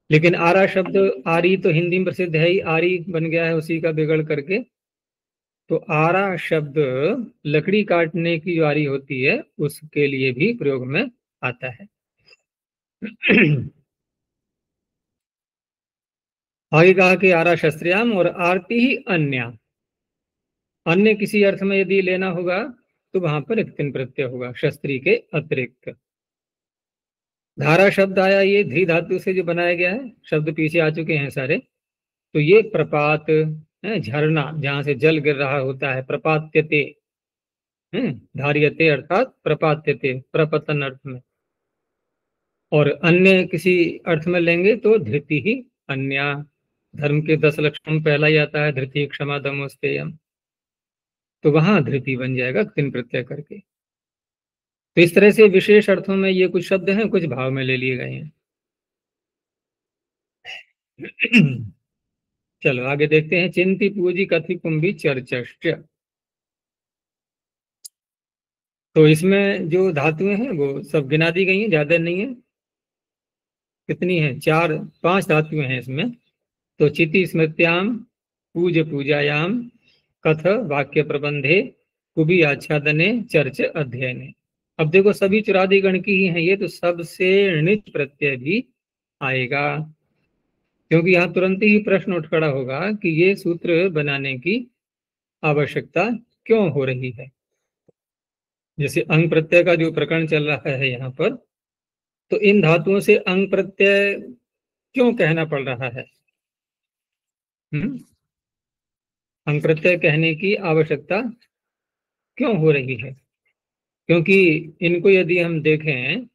लेकिन आरा शब्द आरी तो हिंदी में प्रसिद्ध है ही, आरी बन गया है उसी का बिगड़ करके, तो आरा शब्द लकड़ी काटने की जो आरी होती है उसके लिए भी प्रयोग में आता है। आगे कहा कि आरा शस्त्रियाम, और आरती ही अन्य, अन्य किसी अर्थ में यदि लेना होगा तो वहां पर एक तिन प्रत्यय होगा शस्त्री के अतिरिक्त। धारा शब्द आया, ये धी धातु से जो बनाया गया है, शब्द पीछे आ चुके हैं सारे, तो ये प्रपात है, झरना जहां से जल गिर रहा होता है, प्रपात्यते, धार्यते अर्थात प्रपात्यते, प्रपतन अर्थ में। और अन्य किसी अर्थ में लेंगे तो धृति ही अन्य, धर्म के 10 लक्षण पहला ही आता है धृति क्षमा दमो स्तेयम, तो वहां धृति बन जाएगा तिन प्रत्यय करके। तो इस तरह से विशेष अर्थों में ये कुछ शब्द हैं, कुछ भाव में ले लिए गए हैं। चलो आगे देखते हैं। चिंती पूजी कथि कुंभी चर्चश्च, तो इसमें जो धातुएं हैं वो सब गिना दी गई हैं, ज्यादा नहीं है। कितनी है? 4-5 धातुएं हैं इसमें। तो चिति स्मृत्याम, पूज पूजायाम, कथ वाक्य प्रबंधे, कुबी आच्छादने, चर्च अध्ययने। अब देखो सभी चुरादी गण की ही हैं ये, तो सबसे णिच प्रत्यय भी आएगा, क्योंकि यहाँ तुरंत ही प्रश्न उठ खड़ा होगा कि ये सूत्र बनाने की आवश्यकता क्यों हो रही है। जैसे अंग प्रत्यय का जो प्रकरण चल रहा है यहाँ पर, तो इन धातुओं से अंग प्रत्यय क्यों कहना पड़ रहा है? अंग प्रत्यय कहने की आवश्यकता क्यों हो रही है? क्योंकि इनको यदि हम देखें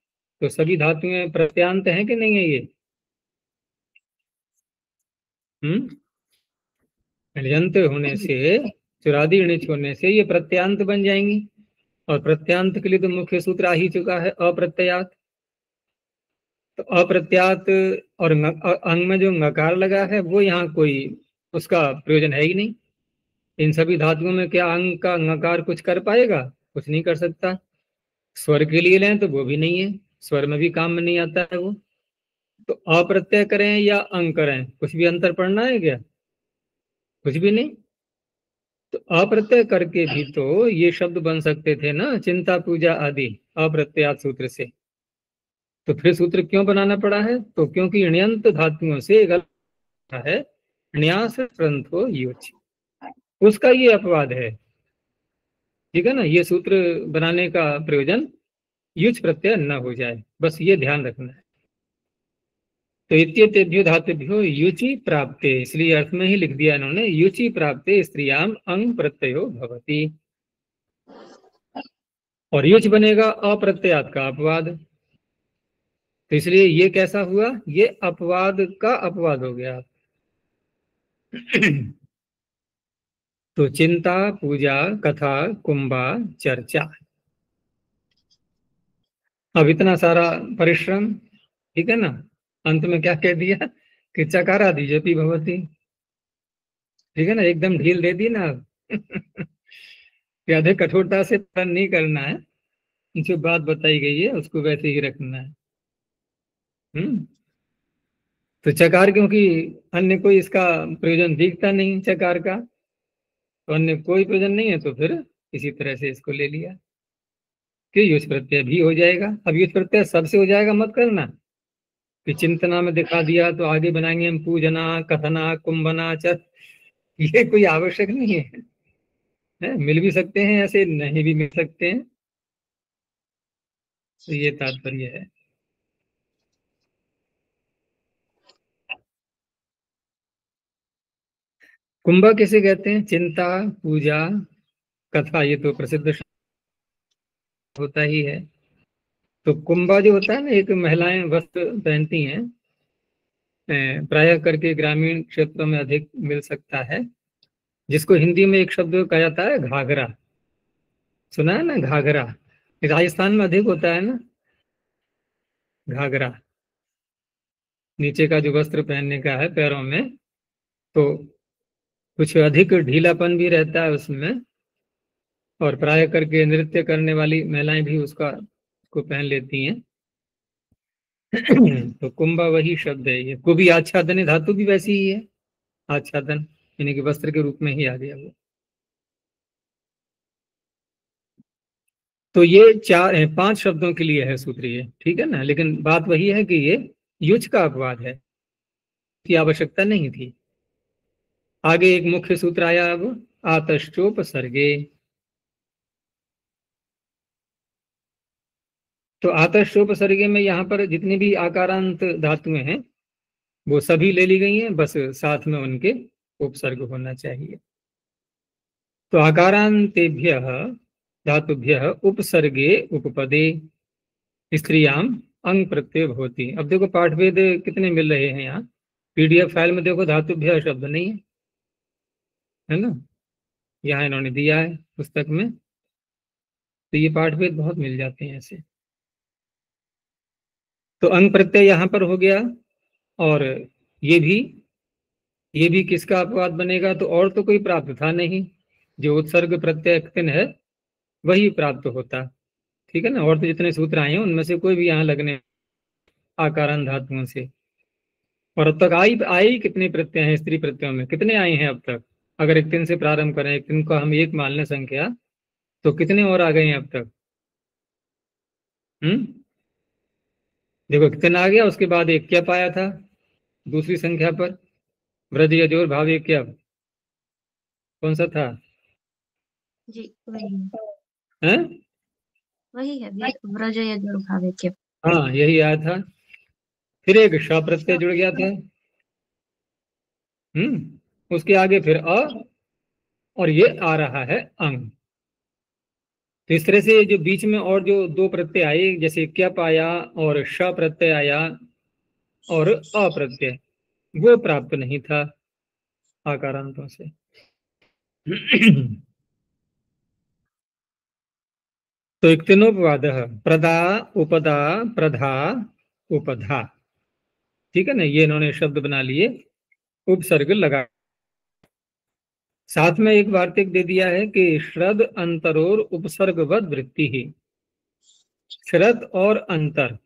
तो सभी धातुएं प्रत्यांत हैं कि नहीं है ये? ण्यंत होने से, चुरादी णिच होने से ये प्रत्यांत बन जाएंगी, और प्रत्यांत के लिए तो मुख्य सूत्र आ ही चुका है अप्रत्ययात। तो अप्रत्यात और अंग में जो नकार लगा है वो यहाँ कोई उसका प्रयोजन है ही नहीं। इन सभी धातुओं में क्या अंग का नकार कुछ कर पाएगा? कुछ नहीं कर सकता। स्वर के लिए लें तो वो भी नहीं है, स्वर में भी काम में नहीं आता है वो। तो अप्रत्यय करें या अंग करें, कुछ भी अंतर पड़ना है क्या? कुछ भी नहीं। तो अप्रत्यय करके भी तो ये शब्द बन सकते थे ना, चिंता पूजा आदि, अप्रत्ययात सूत्र से। तो फिर सूत्र क्यों बनाना पड़ा है? तो क्योंकि ण्यंत धातुओं से गलत है, न्यास प्रंथो युच, उसका ये अपवाद है। ठीक है ना, ये सूत्र बनाने का प्रयोजन युच प्रत्यय न हो जाए, बस ये ध्यान रखना है। तो इत्येतेभ्यो धातुभ्यो युचि प्राप्ते, इसलिए अर्थ में ही लिख दिया इन्होंने, युचि प्राप्ते स्त्रियाम अंग प्रत्ययो भवति, और युच बनेगा अप्रत्ययात का अपवाद। तो इसलिए ये कैसा हुआ? ये अपवाद का अपवाद हो गया। तो चिंता पूजा कथा कुंभा चर्चा, अब इतना सारा परिश्रम, ठीक है ना, अंत में क्या कह दिया कि चकारा दीजति भवती। ठीक है ना, एकदम ढील दे दी ना। कि अधिक कठोरता से पालन नहीं करना है, जो बात बताई गई है उसको वैसे ही रखना है। तो चकार, क्योंकि अन्य कोई इसका प्रयोजन दिखता नहीं चकार का, तो अन्य कोई प्रयोजन नहीं है, तो फिर इसी तरह से इसको ले लिया कि युज प्रत्यय भी हो जाएगा। अब युज प्रत्यय सबसे हो जाएगा मत करना कि चिंतना में दिखा दिया तो आगे बनाएंगे हम पूजना कथना कुंभना चर, ये कोई आवश्यक नहीं है, मिल भी सकते हैं ऐसे, नहीं भी मिल सकते हैं। तो ये तात्पर्य है। कुंभा किसे कहते हैं? चिंता पूजा कथा, ये तो प्रसिद्ध होता ही है। तो कुंभा जो होता है ना, एक महिलाएं वस्त्र पहनती हैं, प्रायः करके ग्रामीण क्षेत्रों में अधिक मिल सकता है, जिसको हिंदी में एक शब्द कहा जाता है घाघरा। सुना है ना घाघरा? राजस्थान में अधिक होता है ना घाघरा, नीचे का जो वस्त्र पहनने का है पैरों में, तो कुछ अधिक ढीलापन भी रहता है उसमें, और प्राय करके नृत्य करने वाली महिलाएं भी उसको पहन लेती हैं। तो कुंभा वही शब्द है, ये कुबी आच्छादन धातु भी वैसी ही है, आच्छादन यानी कि वस्त्र के रूप में ही आ गया वो। तो ये 5 शब्दों के लिए है सूत्र ये, ठीक है ना, लेकिन बात वही है कि ये युज का अपवाद है, की आवश्यकता नहीं थी। आगे एक मुख्य सूत्र आया अब, आतश्चोपसर्गे। तो आतश्चोपसर्गे में यहाँ पर जितनी भी आकारांत धातुएं हैं वो सभी ले ली गई हैं, बस साथ में उनके उपसर्ग होना चाहिए। तो आकारांतेभ्य धातुभ्य उपसर्गे उपपदे स्त्रियाम अंग प्रत्यय होती। अब देखो पाठभेद कितने मिल रहे हैं यहाँ, पीडीएफ फाइल में देखो धातुभ्य शब्द नहीं है ना, यहाँ इन्होंने दिया है पुस्तक में। तो ये पाठभेद बहुत मिल जाते हैं ऐसे। तो अंग प्रत्यय यहाँ पर हो गया, और ये भी किसका अपवाद बनेगा? तो और तो कोई प्राप्त था नहीं, जो उत्सर्ग प्रत्यय किन है वही प्राप्त होता। ठीक है ना, और तो जितने सूत्र आए हैं उनमें से कोई भी यहाँ लगने आकारांत धातुओं से। और अब तक आई कितने प्रत्यय हैं स्त्री प्रत्ययों में? कितने आए हैं अब तक? अगर एक 3 से प्रारंभ करें, एक 3 को हम 1 मान लें संख्या, तो कितने और आ गए हैं अब तक? देखो कितना आ गया, उसके बाद एक क्या पाया था दूसरी संख्या पर? वृद्ध यजोर भाव एक क्या, कौन सा था? जी वही है? वही है व्रज यजुर भावे के। हाँ यही आया था। फिर एक श प्रत्यय जुड़ गया था, उसके आगे फिर अ, और ये आ रहा है अंग। तो इस तरह से जो बीच में और जो 2 प्रत्यय आए, जैसे क्या पाया और श प्रत्यय आया और अ प्रत्यय, वो प्राप्त नहीं था आकारांतों से। तो इक्तिनोपवाद प्रदा उपदा प्रधा उपधा, ठीक है ना, ये इन्होंने शब्द बना लिए उपसर्ग लगा। साथ में एक वार्तिक दे दिया है कि श्रद्ध अंतरोर उपसर्गवद वृत्ति ही, श्रद्ध और अंतर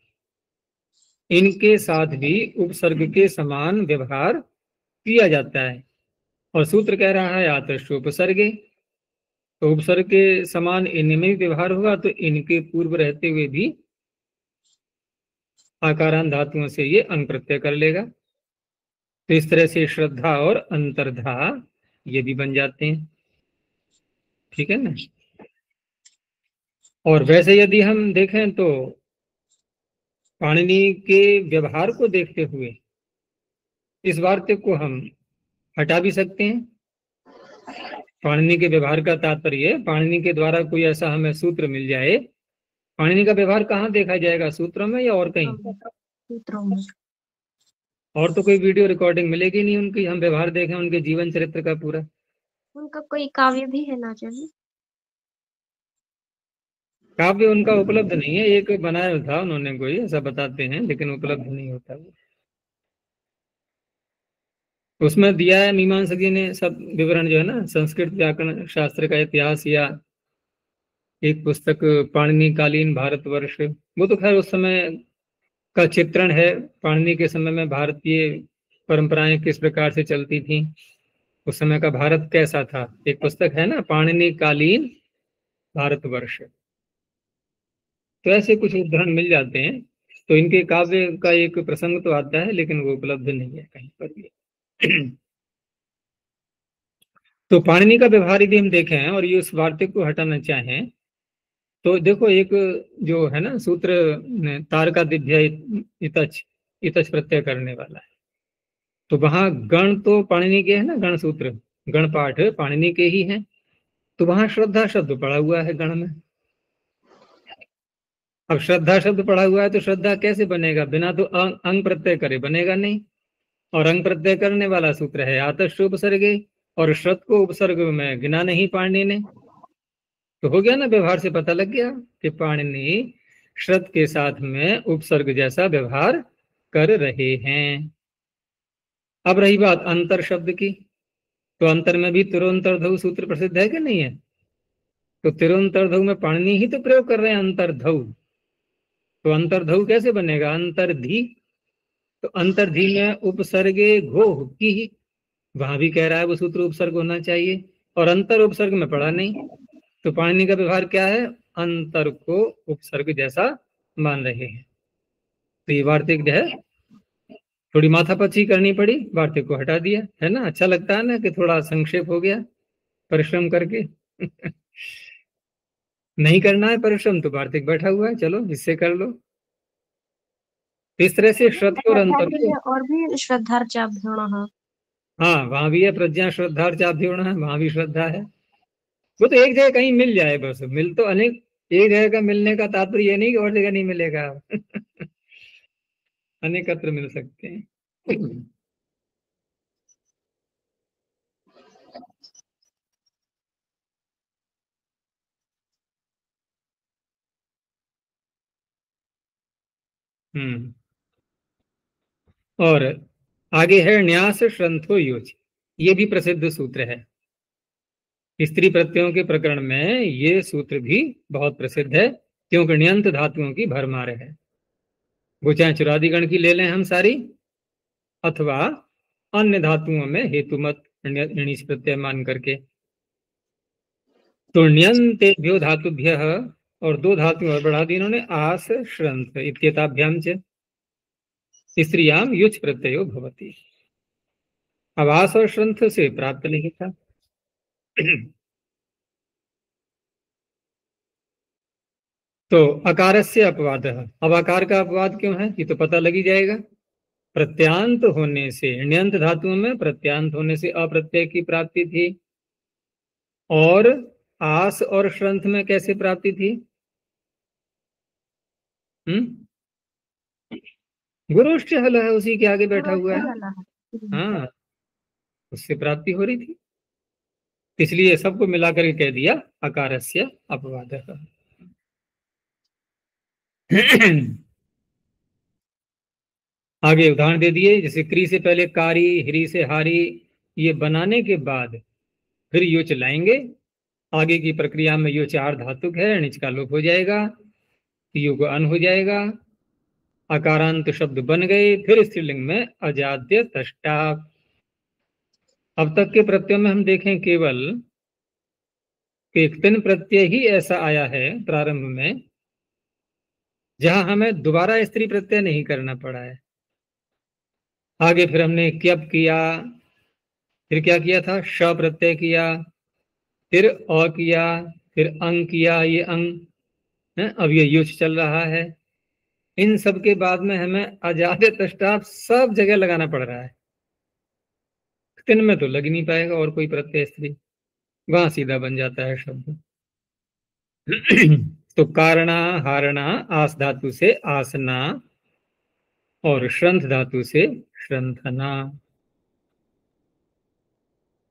इनके साथ भी उपसर्ग के समान व्यवहार किया जाता है। और सूत्र कह रहा है आतश्च उपसर्गे, तो उपसर्ग के समान इनमें भी व्यवहार होगा, तो इनके पूर्व रहते हुए भी आकारांत धातुओं से ये अंग प्रत्यय कर लेगा। तो इस तरह से श्रद्धा और अंतर्धा ये भी बन जाते हैं। ठीक है ना। और वैसे यदि हम देखें तो पाणिनि के व्यवहार को देखते हुए इस वार्तिक को हम हटा भी सकते हैं। पाणिनि के व्यवहार का तात्पर्य, पाणिनि के द्वारा कोई ऐसा हमें सूत्र मिल जाए। पाणिनि का व्यवहार कहाँ देखा जाएगा, सूत्रों में या और कहीं? सूत्रों में। और तो कोई वीडियो रिकॉर्डिंग मिलेगी नहीं उनकी, हम व्यवहार देखें उनके जीवन चरित्र का पूरा। उनका कोई काव्य भी है ना चाहिए? काव्य उनका उपलब्ध नहीं है, एक बनाया था उन्होंने कोई, ऐसा बताते हैं, लेकिन उपलब्ध नहीं होता वो। उसमें दिया है मीमांसक जी ने सब विवरण, जो है ना, संस्कृत व्याकरण शास्त्र का इतिहास, या एक पुस्तक पाणिनि कालीन भारतवर्ष, वो तो खैर उस समय का चित्रण है। पाणिनि के समय में भारतीय परंपराएं किस प्रकार से चलती थी, उस समय का भारत कैसा था, एक पुस्तक है ना, पाणिनि कालीन भारतवर्ष। तो ऐसे कुछ उदाहरण मिल जाते हैं। तो इनके काव्य का एक प्रसंग तो आता है, लेकिन वो उपलब्ध नहीं है कहीं पर भी। तो पाणिनि का व्यवहार यदि हम देखें और ये उस वार्तिक को हटाना चाहें, तो देखो एक जो है ना सूत्र तारका दिव्य इतच, इतच प्रत्यय करने वाला है, तो वहां गण तो पाणिनि के है ना, गण सूत्र, गण पाठ पाणिनि के ही हैं। तो वहां श्रद्धा शब्द पड़ा हुआ है गण में। अब श्रद्धा शब्द पड़ा हुआ है तो श्रद्धा कैसे बनेगा, बिना तो अंग प्रत्यय करे बनेगा नहीं। और अंग प्रत्यय करने वाला सूत्र है आतश्च उपसर्गे, और श्रद्ध को उपसर्ग में गिना नहीं पाणिनि ने। तो हो गया ना, व्यवहार से पता लग गया कि पाणिनि श्रद्ध के साथ में उपसर्ग जैसा व्यवहार कर रहे हैं। अब रही बात अंतर शब्द की, तो अंतर में भी तिरोंतर्धौ सूत्र प्रसिद्ध है कि नहीं है? तो तिरोंतर्धौ में पाणिनि ही तो प्रयोग कर रहे हैं अंतर्धौ। तो अंतर्धौ कैसे बनेगा, अंतर्धी। तो अंतर्धी में उपसर्गे घो की ही, वहां भी कह रहा है वो सूत्र उपसर्ग होना चाहिए, और अंतर उपसर्ग में पड़ा नहीं। तो पाणिनि का व्यवहार क्या है, अंतर को उपसर्ग जैसा मान रहे हैं। तो ये वार्तिक जो है थोड़ी माथापच्ची करनी पड़ी, वार्तिक को हटा दिया, है ना। अच्छा लगता है ना कि थोड़ा संक्षेप हो गया परिश्रम करके। नहीं करना है परिश्रम तो वार्तिक बैठा हुआ है, चलो इससे कर लो। इस तरह से श्रद्धा और अंतर को, और भी श्रद्धार्चाभ्योणः। हाँ वहां भी है, प्रज्ञा श्रद्धार्चाभ्योणः है, वहां भी श्रद्धा है। वो तो एक जगह कहीं मिल जाए बस, मिल तो अनेक, एक जगह का मिलने का तात्पर्य ये नहीं कि और जगह नहीं मिलेगा। अनेकत्र मिल सकते हैं। हम्म। और आगे है न्यास श्रंथो योज, ये भी प्रसिद्ध सूत्र है। स्त्री प्रत्ययों के प्रकरण में ये सूत्र भी बहुत प्रसिद्ध है, क्योंकि ण्यंत धातुओं की भरमार है। वो चाहे चुरादिगण की ले लें हम सारी, अथवा अन्य धातुओं में हेतुमत णिच प्रत्यय मान करके। तो ण्यंतेभ्यो धातुभ्य, और दो धातु और बढ़ा दी इन्होंने, आस श्रंथ इत्येताभ्याम च स्त्रियाम युच प्रत्ययो भवति। अब आस और श्रंथ से प्राप्त नहीं था। तो अकारस्य अपवाद, अब आकार का अपवाद क्यों है ये तो पता लगी जाएगा। प्रत्यांत होने से, ण्यंत धातुओं में प्रत्यांत होने से अप्रत्यय की प्राप्ति थी, और आस और श्रंथ में कैसे प्राप्ति थी? गुरुश्च हल है, उसी के आगे बैठा हुआ है। हाँ, उससे प्राप्ति हो रही थी, इसलिए सबको मिलाकर के कह दिया अकारस्य अपवाद। आगे उदाहरण दे दिए, जैसे क्री से पहले कारी, हिरी से हारी, ये बनाने के बाद फिर यो चलाएंगे। आगे की प्रक्रिया में यो चार धातुक है, णिच का लोप हो जाएगा, यो को अन हो जाएगा, अकारांत शब्द बन गए, फिर स्त्रीलिंग में अजाद्य तष्टा। अब तक के प्रत्ययों में हम देखें केवल एक तिन प्रत्यय ही ऐसा आया है प्रारंभ में जहां हमें दोबारा स्त्री प्रत्यय नहीं करना पड़ा है। आगे फिर हमने क्यप किया, फिर क्या किया था, श प्रत्यय किया, फिर अ किया, फिर अंग किया, ये अंग है, अब ये युच चल रहा है। इन सब के बाद में हमें अजाद्य तष्टाप सब जगह लगाना पड़ रहा है। तिन में तो लग नहीं पाएगा और कोई प्रत्यय स्त्री, वहां सीधा बन जाता है शब्द। तो कारणा हारणा आस धातु से आसना और श्रंथ धातु से श्रंथना।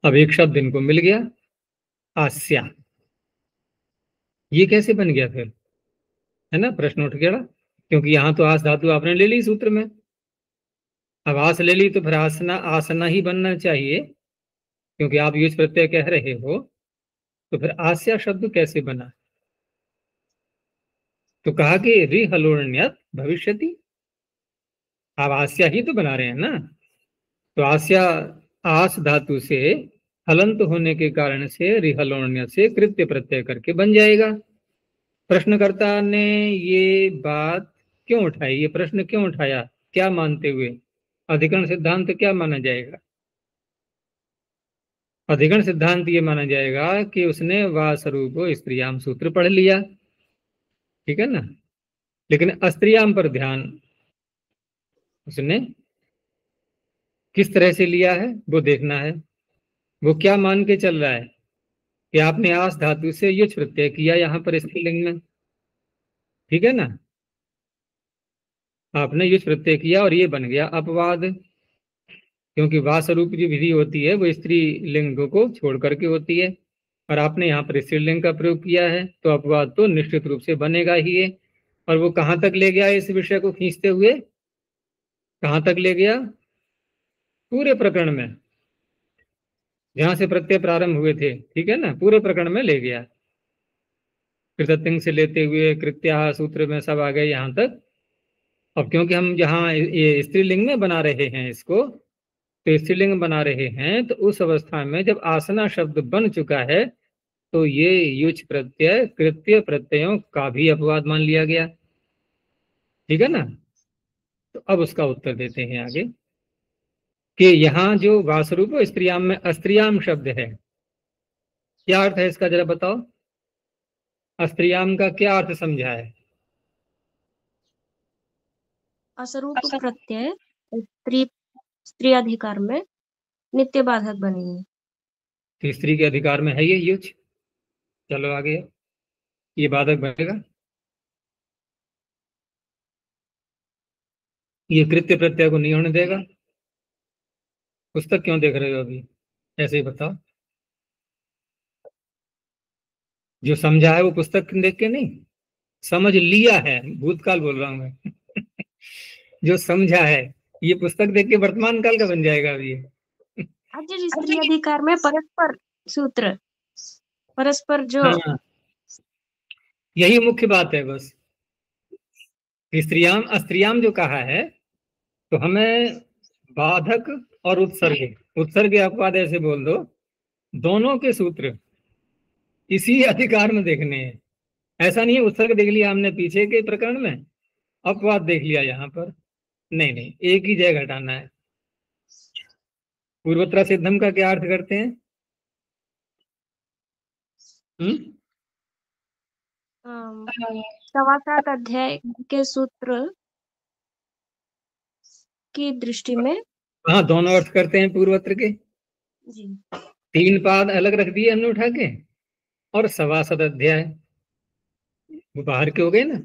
अब एक शब्द इनको मिल गया, आस्या। ये कैसे बन गया फिर, है ना, प्रश्न उठ गया, क्योंकि यहां तो आस धातु आपने ले ली सूत्र में। अब आस ले ली तो फिर आसना आसना ही बनना चाहिए, क्योंकि आप युज प्रत्यय कह रहे हो। तो फिर आस्या शब्द कैसे बना? तो कहा कि रिहलोण्यत भविष्यति। आप आस्या ही तो बना रहे हैं ना। तो आस्या आस धातु से हलंत होने के कारण से रिहलोण्य से कृत्य प्रत्यय करके बन जाएगा। प्रश्नकर्ता ने ये बात क्यों उठाई, ये प्रश्न क्यों उठाया, क्या मानते हुए? अधिकरण सिद्धांत क्या माना जाएगा? अधिकरण सिद्धांत ये माना जाएगा कि उसने वा स्वरूप स्त्रीयाम सूत्र पढ़ लिया, ठीक है ना, लेकिन अस्त्रियाम पर ध्यान उसने किस तरह से लिया है वो देखना है। वो क्या मान के चल रहा है कि आपने आस धातु से युच प्रत्यय किया यहां पर स्त्रीलिंग में, ठीक है ना, आपने युच प्रत्यय किया और ये बन गया अपवाद, क्योंकि वा स्वरूप जो विधि होती है वो स्त्री लिंग को छोड़ करके होती है, और आपने यहाँ पर स्त्रीलिंग का प्रयोग किया है, तो अपवाद तो निश्चित रूप से बनेगा ही है। और वो कहाँ तक ले गया इस विषय को खींचते हुए, कहाँ तक ले गया? पूरे प्रकरण में, जहां से प्रत्यय प्रारंभ हुए थे, ठीक है ना, पूरे प्रकरण में ले गया। कृततिंग से लेते हुए कृत्या सूत्र में सब आ गए यहाँ तक। अब क्योंकि हम जहाँ ये स्त्रीलिंग में बना रहे हैं इसको, तो स्त्रीलिंग बना रहे हैं, तो उस अवस्था में जब आसना शब्द बन चुका है तो ये युच प्रत्यय कृत्य प्रत्ययों का भी अपवाद मान लिया गया, ठीक है ना। तो अब उसका उत्तर देते हैं आगे कि यहाँ जो वासरूप स्त्रियाम में अस्त्रियाम शब्द है, क्या अर्थ है इसका जरा बताओ। अस्त्रियाम का क्या अर्थ समझा है? असरूप प्रत्यय स्त्री स्त्री अधिकार में नित्य बाधक बनेंगे। तो स्त्री के अधिकार में है ये युच, चलो आगे, ये बाधक बनेगा। ये कृत्य प्रत्यय को नहीं होने देगा। पुस्तक क्यों देख रहे हो अभी, ऐसे ही बताओ। जो समझा है वो पुस्तक देख के नहीं, समझ लिया है, भूतकाल बोल रहा हूं मैं। जो समझा है ये पुस्तक देख के वर्तमान काल का बन जाएगा अब ये। स्त्री अधिकार में परस्पर सूत्र, परस्पर जो, हाँ, यही मुख्य बात है बस। स्त्रियाम अस्त्रियाम जो कहा है, तो हमें बाधक और उत्सर्ग, उत्सर्ग अपवाद ऐसे बोल दो, दोनों के सूत्र इसी अधिकार में देखने हैं। ऐसा नहीं है उत्सर्ग देख लिया हमने पीछे के प्रकरण में, अपवाद देख लिया यहाँ पर, नहीं नहीं, एक ही जगह घटाना है। पूर्वोत्तरा सिद्धम का क्या अर्थ करते हैं? सवा 7 अध्याय के सूत्र की दृष्टि में, हाँ, दोनों अर्थ करते हैं पूर्वोत्तर के जी। 3 पाद अलग रख दिए हमने उठा के, और सवासद अध्याय वो बाहर के हो गए ना,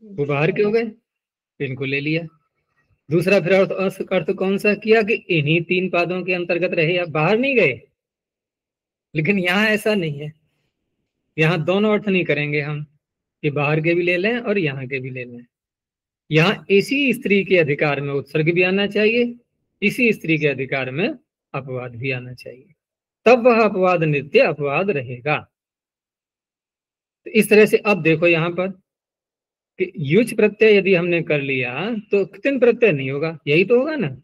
वो बाहर के हो गए, इनको ले लिया। दूसरा फिर अर्थ कौन सा किया कि इन्हीं 3 पादों के अंतर्गत रहे, अब बाहर नहीं गए। लेकिन यहाँ ऐसा नहीं है, यहाँ दोनों अर्थ नहीं करेंगे हम, कि बाहर के भी ले लें और यहाँ के भी ले लें। यहाँ इसी स्त्री के अधिकार में उत्सर्ग भी आना चाहिए, इसी स्त्री के अधिकार में अपवाद भी आना चाहिए, तब वह अपवाद नित्य अपवाद रहेगा। तो इस तरह से अब देखो यहाँ पर कि युच प्रत्यय यदि हमने कर लिया तो तिन प्रत्यय नहीं होगा, यही तो होगा ना।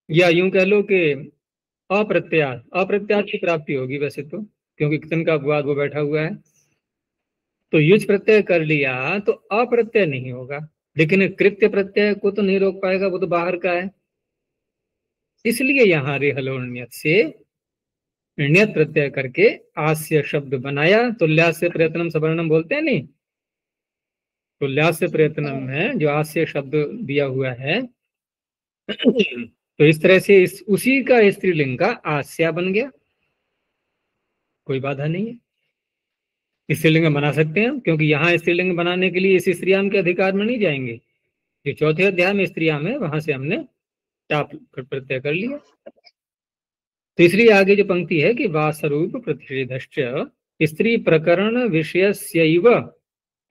या यूं कह लो कि अप्रत्यात की प्राप्ति होगी वैसे तो, क्योंकि तिन का अपवाद वो बैठा हुआ है। तो युच प्रत्यय कर लिया तो अप्रत्यय नहीं होगा, लेकिन कृत्य प्रत्यय को तो नहीं रोक पाएगा, वो तो बाहर का है। इसलिए यहाँ रेहलोन्यत से ण्यत प्रत्यय करके आस्य शब्द बनाया। तुल्यास्य प्रयत्नम सवर्णम बोलते हैं नहीं, तुल्यास्य प्रयत्नम में जो आस्य शब्द दिया हुआ है तो इस तरह से उसी का स्त्रीलिंग का आस्या बन गया, कोई बाधा नहीं है। स्त्रीलिंग बना सकते हैं, क्योंकि यहाँ स्त्रीलिंग बनाने के लिए इस स्त्रीयाम के अधिकार में नहीं जाएंगे। जो चौथे अध्याय में स्त्रीयाम है वहां से हमने टाप प्रत्यय कर लिया। तीसरी आगे जो पंक्ति है कि वासरूप प्रतिषेधश्च स्त्री प्रकरण विषयस्यैव,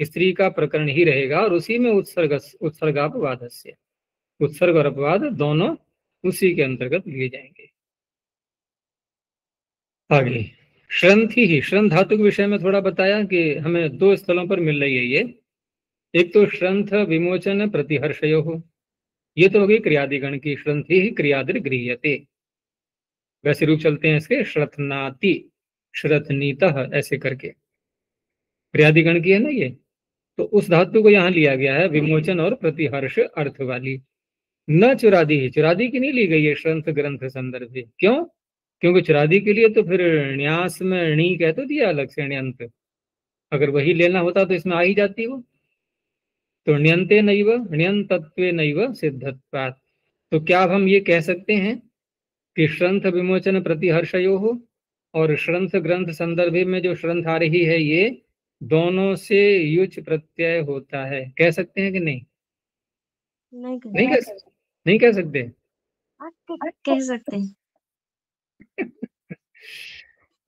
स्त्री का प्रकरण ही रहेगा और उसी में उत्सर्गापवादस्य, उत्सर्ग और अपवाद दोनों उसी के अंतर्गत लिए जाएंगे। आगे श्रंथि ही, श्रंथ धातु के विषय में थोड़ा बताया कि हमें दो स्थलों पर मिल रही है ये। एक तो श्रंथ विमोचन प्रतिहर्षयो हो, ये तो हो गई क्रियादिगण की। श्रंथि ही क्रियादिर गृह्यते, वैसे रूप चलते हैं इसके श्रथनाति श्रथनीतः ऐसे करके, क्रियादिगण की है ना ये। तो उस धातु को यहाँ लिया गया है विमोचन और प्रतिहर्ष अर्थ वाली। न चुरादी ही, चुरादी की नहीं ली गई है श्रंथ ग्रंथ संदर्भ। क्यों? क्योंकि चुरादी के लिए तो फिर न्यास में णी कह तो दिया अलग से ण्यंत, अगर वही लेना होता तो इसमें आ ही जाती वो। तो ण्यंते नैव ण्यंतत्वे नैव सिद्धत्वात्। तो क्या अब हम ये कह सकते हैं कि श्रंथ विमोचन प्रतिहर्षयो हो और श्रंथ ग्रंथ संदर्भ में जो श्रंथ आ रही है ये दोनों से युच प्रत्यय होता है, कह सकते हैं कि नहीं? नहीं कह सकते। कह सकते हैं।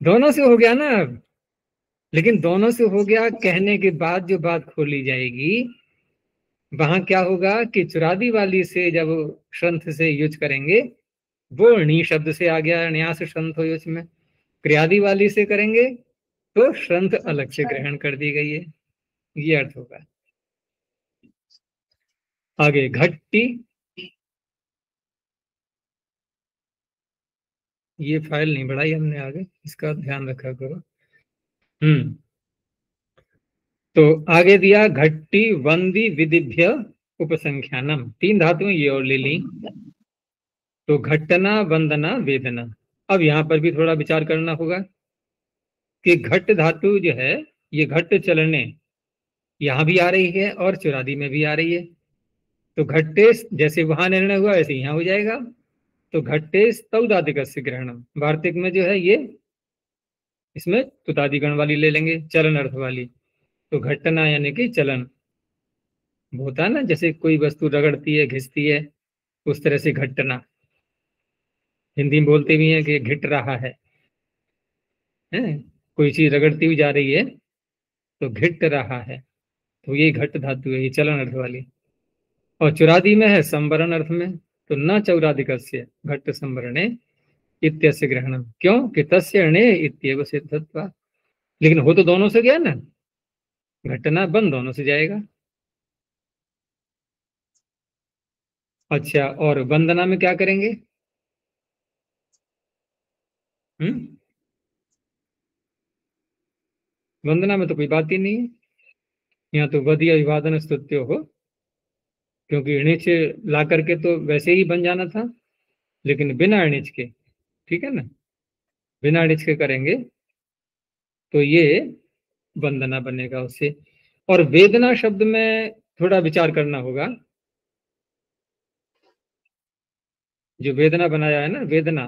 दोनों से हो गया ना अब, लेकिन दोनों से हो गया कहने के बाद जो बात खोली जाएगी वहां क्या होगा कि चुरादी वाली से जब श्रंथ से युज करेंगे वो णी शब्द से आ गया न्यास श्रंथ हो युज में, क्रियादि वाली से करेंगे तो श्रंथ अलग से ग्रहण कर दी गई है, ये अर्थ होगा। आगे घट्टी, ये फाइल नहीं बढ़ाई हमने आगे, इसका ध्यान रखा करो। तो आगे दिया घट्टी वंदी विदिभ्य उपसंख्यानम, तीन धातुएं ये और ले ली। तो घट्टना वंदना वेदना। अब यहां पर भी थोड़ा विचार करना होगा कि घट धातु जो है ये घट चलने यहां भी आ रही है और चुरादी में भी आ रही है। तो घट्टे जैसे वहां निर्णय हुआ वैसे यहाँ हो जाएगा। तो घट्टे तौदादिक ग्रहणम, वार्तिक में जो है ये इसमें तुतादिगण वाली ले लेंगे, चलन अर्थ वाली। तो घटना यानी कि चलन होता है ना, जैसे कोई वस्तु रगड़ती है घिसती है, उस तरह से घटना। हिंदी में बोलते भी हैं कि घिट रहा है, कोई चीज रगड़ती हुई जा रही है तो घिट रहा है, तो ये घट धातु है, ये चलन अर्थ वाली। और चुरादी में है संवरण अर्थ में, तो न चौरादिकस्य घट संवरणे इत्यस्य ग्रहणम, क्यों कि तस्य अणे इत्येव सिद्धत्वा। लेकिन हो तो दोनों से गया ना, घटना बन दोनों से जाएगा। अच्छा, और वंदना में क्या करेंगे? वंदना में तो कोई बात ही नहीं है, यहाँ तो वधी अभिवादन स्तुत्यो हो, क्योंकि णिच ला करके तो वैसे ही बन जाना था, लेकिन बिना णिच के, ठीक है ना, बिना णिच के करेंगे तो ये वंदना बनेगा उससे। और वेदना शब्द में थोड़ा विचार करना होगा, जो वेदना बनाया है ना वेदना,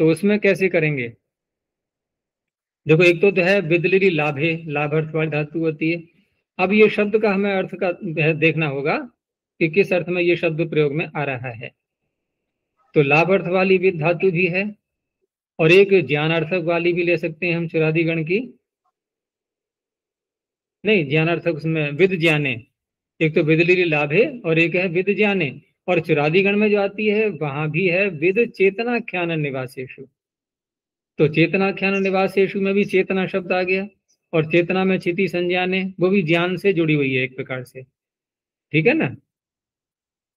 तो उसमें कैसे करेंगे? देखो एक तो है विदलिरी लाभे, लाभ अर्थ वाली धातु होती है। अब ये शब्द का हमें अर्थ का देखना होगा कि किस अर्थ में ये शब्द प्रयोग में आ रहा है। तो लाभ अर्थ वाली विद धातु भी है और एक ज्ञानार्थक वाली भी ले सकते हैं हम चुरादी गण की, नहीं ज्ञानार्थक उसमें विद ज्ञाने, एक तो विदलिरी लाभे और एक है विद ज्ञाने। और चुरादी गण में जो आती है वहां भी है विद चेतनाख्यान निवासेषु, तो चेतनाख्यान निवासेषु में भी चेतना शब्द आ गया और चेतना में चिति संज्ञा ने, वो भी ज्ञान से जुड़ी हुई है एक प्रकार से, ठीक है ना।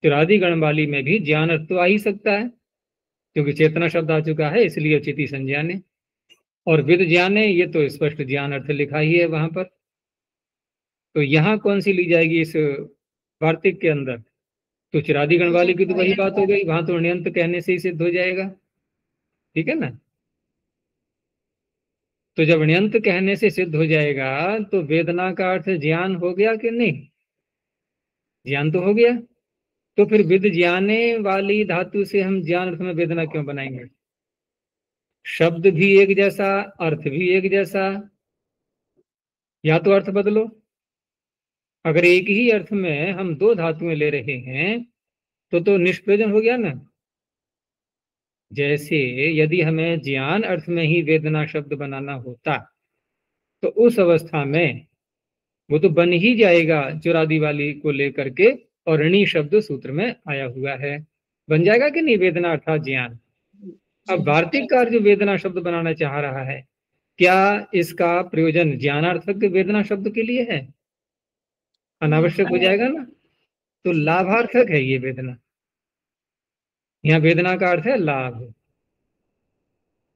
चुरादी गण वाली में भी ज्ञान अर्थ तो आ ही सकता है, क्योंकि चेतना शब्द आ चुका है, इसलिए चिति संज्ञा ने। और विद ज्ञाने, ये तो स्पष्ट ज्ञान अर्थ लिखा ही है वहां पर। तो यहाँ कौन सी ली जाएगी इस वार्तिक के अंदर? तो चिरादी गण वाली की तो वही बात हो गई, वहां तो अण्यंत कहने से ही सिद्ध हो जाएगा, ठीक है ना। तो जब अण्यंत कहने से सिद्ध हो जाएगा तो वेदना का अर्थ ज्ञान हो गया कि नहीं? ज्ञान तो हो गया। तो फिर विद ज्ञाने वाली धातु से हम ज्ञान अर्थ में वेदना क्यों बनाएंगे? शब्द भी एक जैसा, अर्थ भी एक जैसा, या तो अर्थ बदलो। अगर एक ही अर्थ में हम दो धातुएं ले रहे हैं तो निष्प्रयोजन हो गया ना। जैसे यदि हमें ज्ञान अर्थ में ही वेदना शब्द बनाना होता तो उस अवस्था में वो तो बन ही जाएगा चुरादी वाली को लेकर के, और ऋणी शब्द सूत्र में आया हुआ है, बन जाएगा कि नहीं वेदना अर्थात ज्ञान। अब वार्तिककार जो वेदना शब्द बनाना चाह रहा है, क्या इसका प्रयोजन ज्ञानार्थक वेदना शब्द के लिए है? अनावश्यक हो जाएगा ना। तो लाभार्थक है ये वेदना, यहाँ वेदना का अर्थ है लाभ,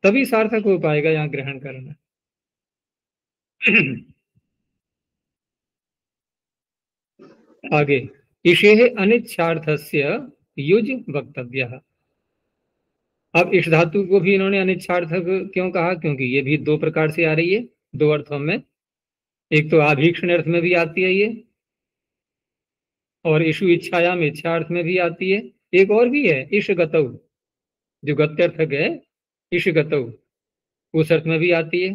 तभी सार्थक हो पाएगा यहाँ ग्रहण करना। आगे, इषेह अनिच्छार्थस्य युज वक्तव्य। अब इस धातु को भी इन्होंने अनिच्छार्थक क्यों कहा? क्योंकि ये भी दो प्रकार से आ रही है, दो अर्थों में। एक तो आभीक्षण अर्थ में भी आती है ये, और इशु इच्छायाम इच्छा अर्थ में भी आती है। एक और भी है इश गतौ, जो गत्यर्थक है, इश गतौ, उस अर्थ में भी आती है।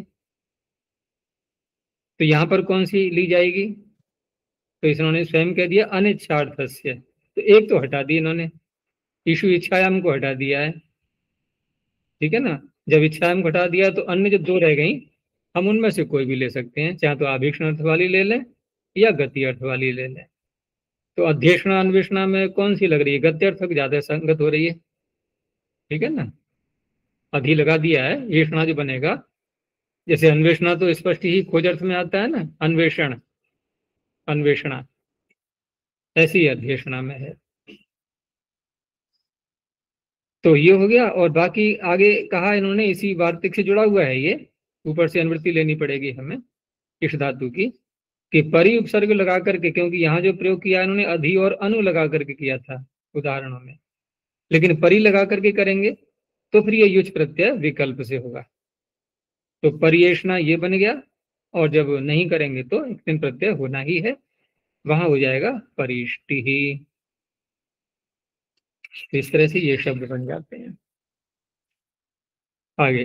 तो यहाँ पर कौन सी ली जाएगी? तो इन्होंने स्वयं कह दिया अनिच्छार्थस्य, तो एक तो हटा दी इन्होंने, इशु इच्छायाम को हटा दिया है, ठीक है ना। जब इच्छायाम को हटा दिया तो अन्य जो दो रह गई, हम उनमें से कोई भी ले सकते हैं, चाहे तो आभीक्षण अर्थ वाली ले लें या गति अर्थ वाली ले लें। तो अध्यक्षणा अन्वेषणा में कौन सी लग रही है? गत्यर्थक ज्यादा संगत हो रही है, ठीक है ना। अधि लगा दिया है, येषणा जो बनेगा, जैसे अन्वेषणा तो स्पष्ट ही खोज अर्थ में आता है ना, अन्वेषण अन्वेषणा, ऐसी अध्यक्षणा में है। तो ये हो गया। और बाकी आगे कहा इन्होंने, इसी वार्तिक से जुड़ा हुआ है ये, ऊपर से अनुवृत्ति लेनी पड़ेगी हमें इस धातु की, कि परि उपसर्ग लगा करके, क्योंकि यहाँ जो प्रयोग किया इन्होंने अधि और अनु लगा करके किया था उदाहरणों में, लेकिन परि लगा करके करेंगे तो फिर ये युच प्रत्यय विकल्प से होगा। तो परियेषणा ये बन गया, और जब नहीं करेंगे तो इक्तिन प्रत्यय होना ही है, वहां हो जाएगा परिष्टि ही। इस तरह से ये शब्द बन जाते हैं। आगे,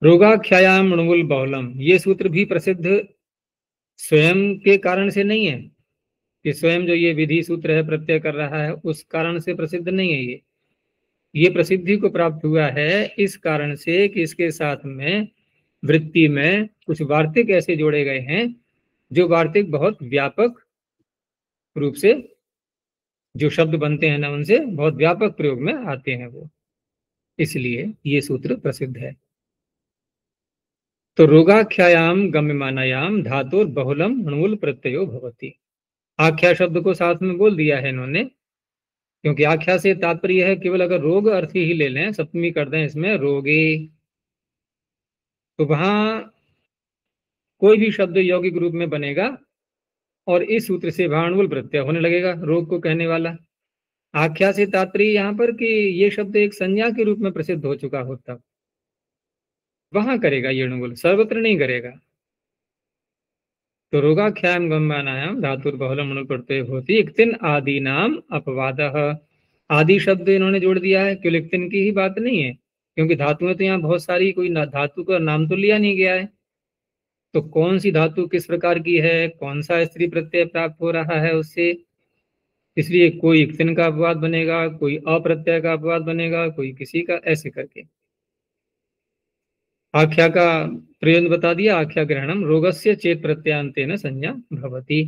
रोगाख्यायाम णुवुल बहुलम, ये सूत्र भी प्रसिद्ध स्वयं के कारण से नहीं है, कि स्वयं जो ये विधि सूत्र है प्रत्यय कर रहा है उस कारण से प्रसिद्ध नहीं है। ये प्रसिद्धि को प्राप्त हुआ है इस कारण से कि इसके साथ में वृत्ति में कुछ वार्तिक ऐसे जोड़े गए हैं जो वार्तिक बहुत व्यापक रूप से जो शब्द बनते हैं ना, उनसे बहुत व्यापक प्रयोग में आते हैं वो, इसलिए ये सूत्र प्रसिद्ध है। तो रोगाख्यायाम गम्यमानायाम धातुर बहुलम णुवुल प्रत्ययो भवति। आख्या शब्द को साथ में बोल दिया है इन्होंने, क्योंकि आख्या से तात्पर्य है केवल अगर रोग अर्थ ही ले लें, सप्तमी कर दें इसमें रोगे, तो वहां कोई भी शब्द यौगिक रूप में बनेगा और इस सूत्र से भाणुल प्रत्यय होने लगेगा रोग को कहने वाला। आख्या से तात्पर्य यहाँ पर कि ये शब्द एक संज्ञा के रूप में प्रसिद्ध हो चुका हो, तब वहां करेगा ये णुवुल, सर्वत्र नहीं करेगा। तो रोगाख्याम गम्यमानायाम धातुर्बहुलम णुवुल प्रत्यय होती इक्तिन आदि नाम अपवादः। आदि शब्द इन्होंने जोड़ दिया है, केवल इक्तिन की ही बात नहीं है, क्योंकि धातुएं तो यहाँ बहुत सारी, कोई धातु का नाम तो लिया नहीं गया है। तो कौन सी धातु किस प्रकार की है, कौन सा स्त्री प्रत्यय प्राप्त हो रहा है उससे, इसलिए कोई इक्तिन का अपवाद बनेगा, कोई अप्रत्यय का अपवाद बनेगा, कोई किसी का, ऐसे करके। आख्या का प्रयोजन बता दिया, आख्या ग्रहणम रोगस्य चेत प्रत्यांतेन संज्ञा भवति।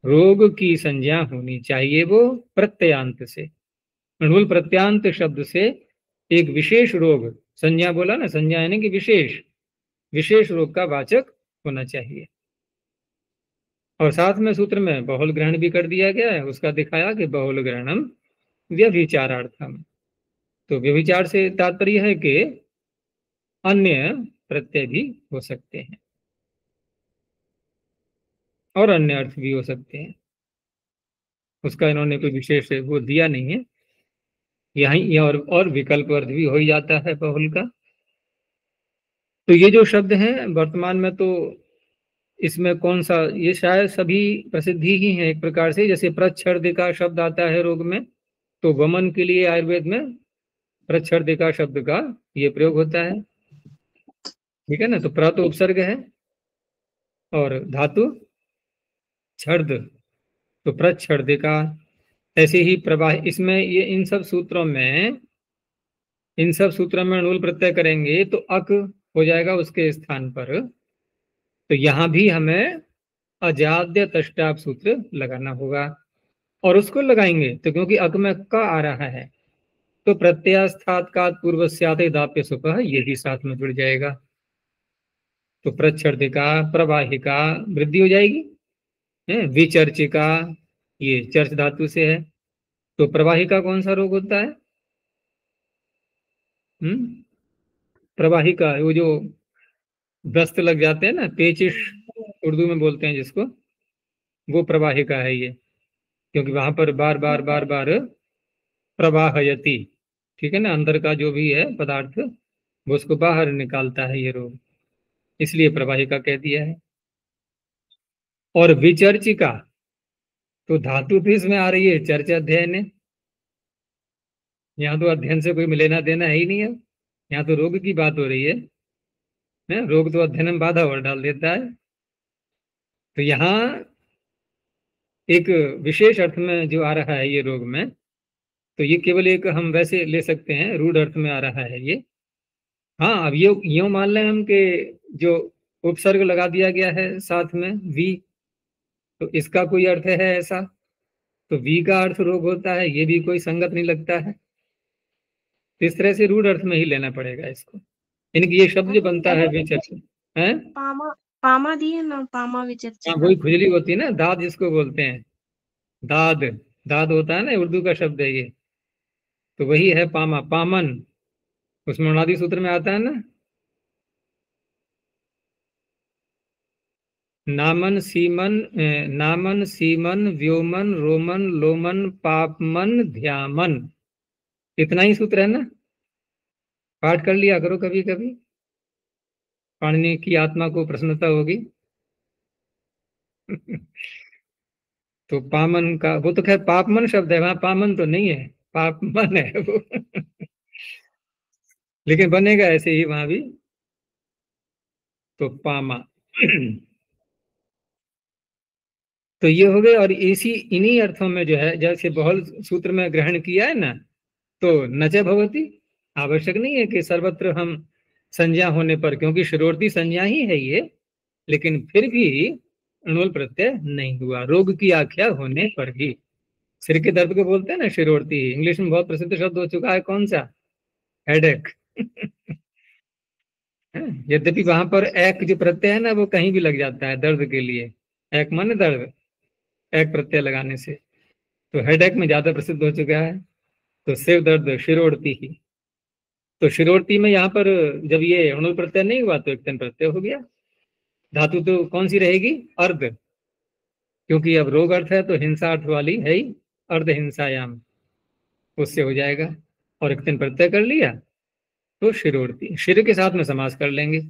रोग की संज्ञा होनी चाहिए वो प्रत्ययांत से। णुवुल प्रत्यांत शब्द से एक विशेष रोग, संज्ञा बोला ना, संज्ञा यानी कि विशेष, विशेष रोग का वाचक होना चाहिए। और साथ में सूत्र में बहुल ग्रहण भी कर दिया गया है, उसका दिखाया कि बहुल ग्रहणम व्यभिचारार्थम। तो व्यभिचार से तात्पर्य है कि अन्य प्रत्यय भी हो सकते हैं और अन्य अर्थ भी हो सकते हैं, उसका इन्होंने कोई विशेष वो दिया नहीं है। यहीं और विकल्प अर्थ भी हो ही जाता है बहुल का। तो ये जो शब्द हैं वर्तमान में, तो इसमें कौन सा, ये शायद सभी प्रसिद्धि ही है एक प्रकार से। जैसे प्रच्छर्दिका शब्द आता है रोग में, तो वमन के लिए आयुर्वेद में प्रच्छर्दिका शब्द का ये प्रयोग होता है, ठीक है ना। तो प्र तो उपसर्ग है और धातु छर्द, तो प्रच्छर्दिका। ऐसे ही प्रवाह, इसमें ये इन सब सूत्रों में अणुल प्रत्यय करेंगे तो अक हो जाएगा उसके स्थान पर। तो यहां भी हमें अजाद्य तष्टाप सूत्र लगाना होगा, और उसको लगाएंगे तो क्योंकि अक में का आ रहा है, तो प्रत्ययास्थात का पूर्वस्यात् दाप्य सुपः ये भी साथ में जुड़ जाएगा। तो प्रच्छर्दिका प्रवाहिका वृद्धि हो जाएगी, विचर्चिका ये चर्च धातु से है। तो प्रवाहिका कौन सा रोग होता है? प्रवाहिका वो जो दस्त लग जाते हैं ना, पेचिश उर्दू में बोलते हैं जिसको, वो प्रवाहिका है ये, क्योंकि वहां पर बार बार बार बार प्रवाहयति, ठीक है ना, अंदर का जो भी है पदार्थ वो उसको बाहर निकालता है ये रोग, इसलिए प्रवाहिका कह दिया है। और विचर्चिका, तो धातु भी इसमें आ रही है, चर्चा अध्ययन है, यहाँ तो अध्ययन से कोई लेना देना है ही नहीं है, यहाँ तो रोग की बात हो रही है, रोग तो अध्ययन में बाधा और डाल देता है। तो यहाँ एक विशेष अर्थ में जो आ रहा है ये रोग में, तो ये केवल एक हम वैसे ले सकते हैं, रूढ़ अर्थ में आ रहा है ये। हाँ, अब ये यूं मान लें हम कि जो उपसर्ग लगा दिया गया है साथ में वी, तो इसका कोई अर्थ है ऐसा, तो वी का अर्थ रोग होता है, ये भी कोई संगत नहीं लगता है। तो इस तरह से रूढ़ अर्थ में ही लेना पड़ेगा इसको, इनकी ये शब्द जो बनता है विचर्च है, पामा दिए ना, पामा विचर्च, वही खुजली होती है ना, दाद जिसको बोलते हैं, दाद दाद होता है ना, उर्दू का शब्द है ये, तो वही है पामा, पामन, उसमें उनादि सूत्र में आता है ना, नामन सीमन व्योमन रोमन लोमन पापमन ध्यामन, इतना ही सूत्र है ना, पाठ कर लिया करो कभी कभी, पाणिनि की आत्मा को प्रसन्नता होगी। तो पामन का वो तो खैर पापमन शब्द है, वहां पामन तो नहीं है, पापमन है वो। लेकिन बनेगा ऐसे ही वहां भी, तो पामा। तो ये हो गए। और इसी इन्हीं अर्थों में जो है, जैसे बहुल सूत्र में ग्रहण किया है ना, तो नच भवती, आवश्यक नहीं है कि सर्वत्र हम संज्ञा होने पर, क्योंकि शिरोर्थी संज्ञा ही है ये, लेकिन फिर भी अणुल प्रत्यय नहीं हुआ रोग की आख्या होने पर भी। सिर के दर्द को बोलते हैं ना शिरोर्थी, इंग्लिश में बहुत प्रसिद्ध शब्द हो चुका है, कौन सा? हेडेक। यद्यपि वहां पर एक जो प्रत्यय है ना, वो कहीं भी लग जाता है दर्द के लिए, एक मन दर्द, एक प्रत्यय लगाने से, तो हेडेक में ज्यादा प्रसिद्ध हो चुका है। तो सिर दर्द शिरोर्थी ही, तो शिरोर्थी में यहाँ पर जब ये अणुल प्रत्यय नहीं हुआ तो एक तन प्रत्यय हो गया। धातु तो कौन सी रहेगी? अर्ध, क्योंकि अब रोग अर्थ है तो हिंसा अर्थ वाली है ही, अर्ध हिंसायाम, उससे हो जाएगा। और एक तन प्रत्यय कर लिया तो शिरोर्थी, शिर के साथ में समास कर लेंगे,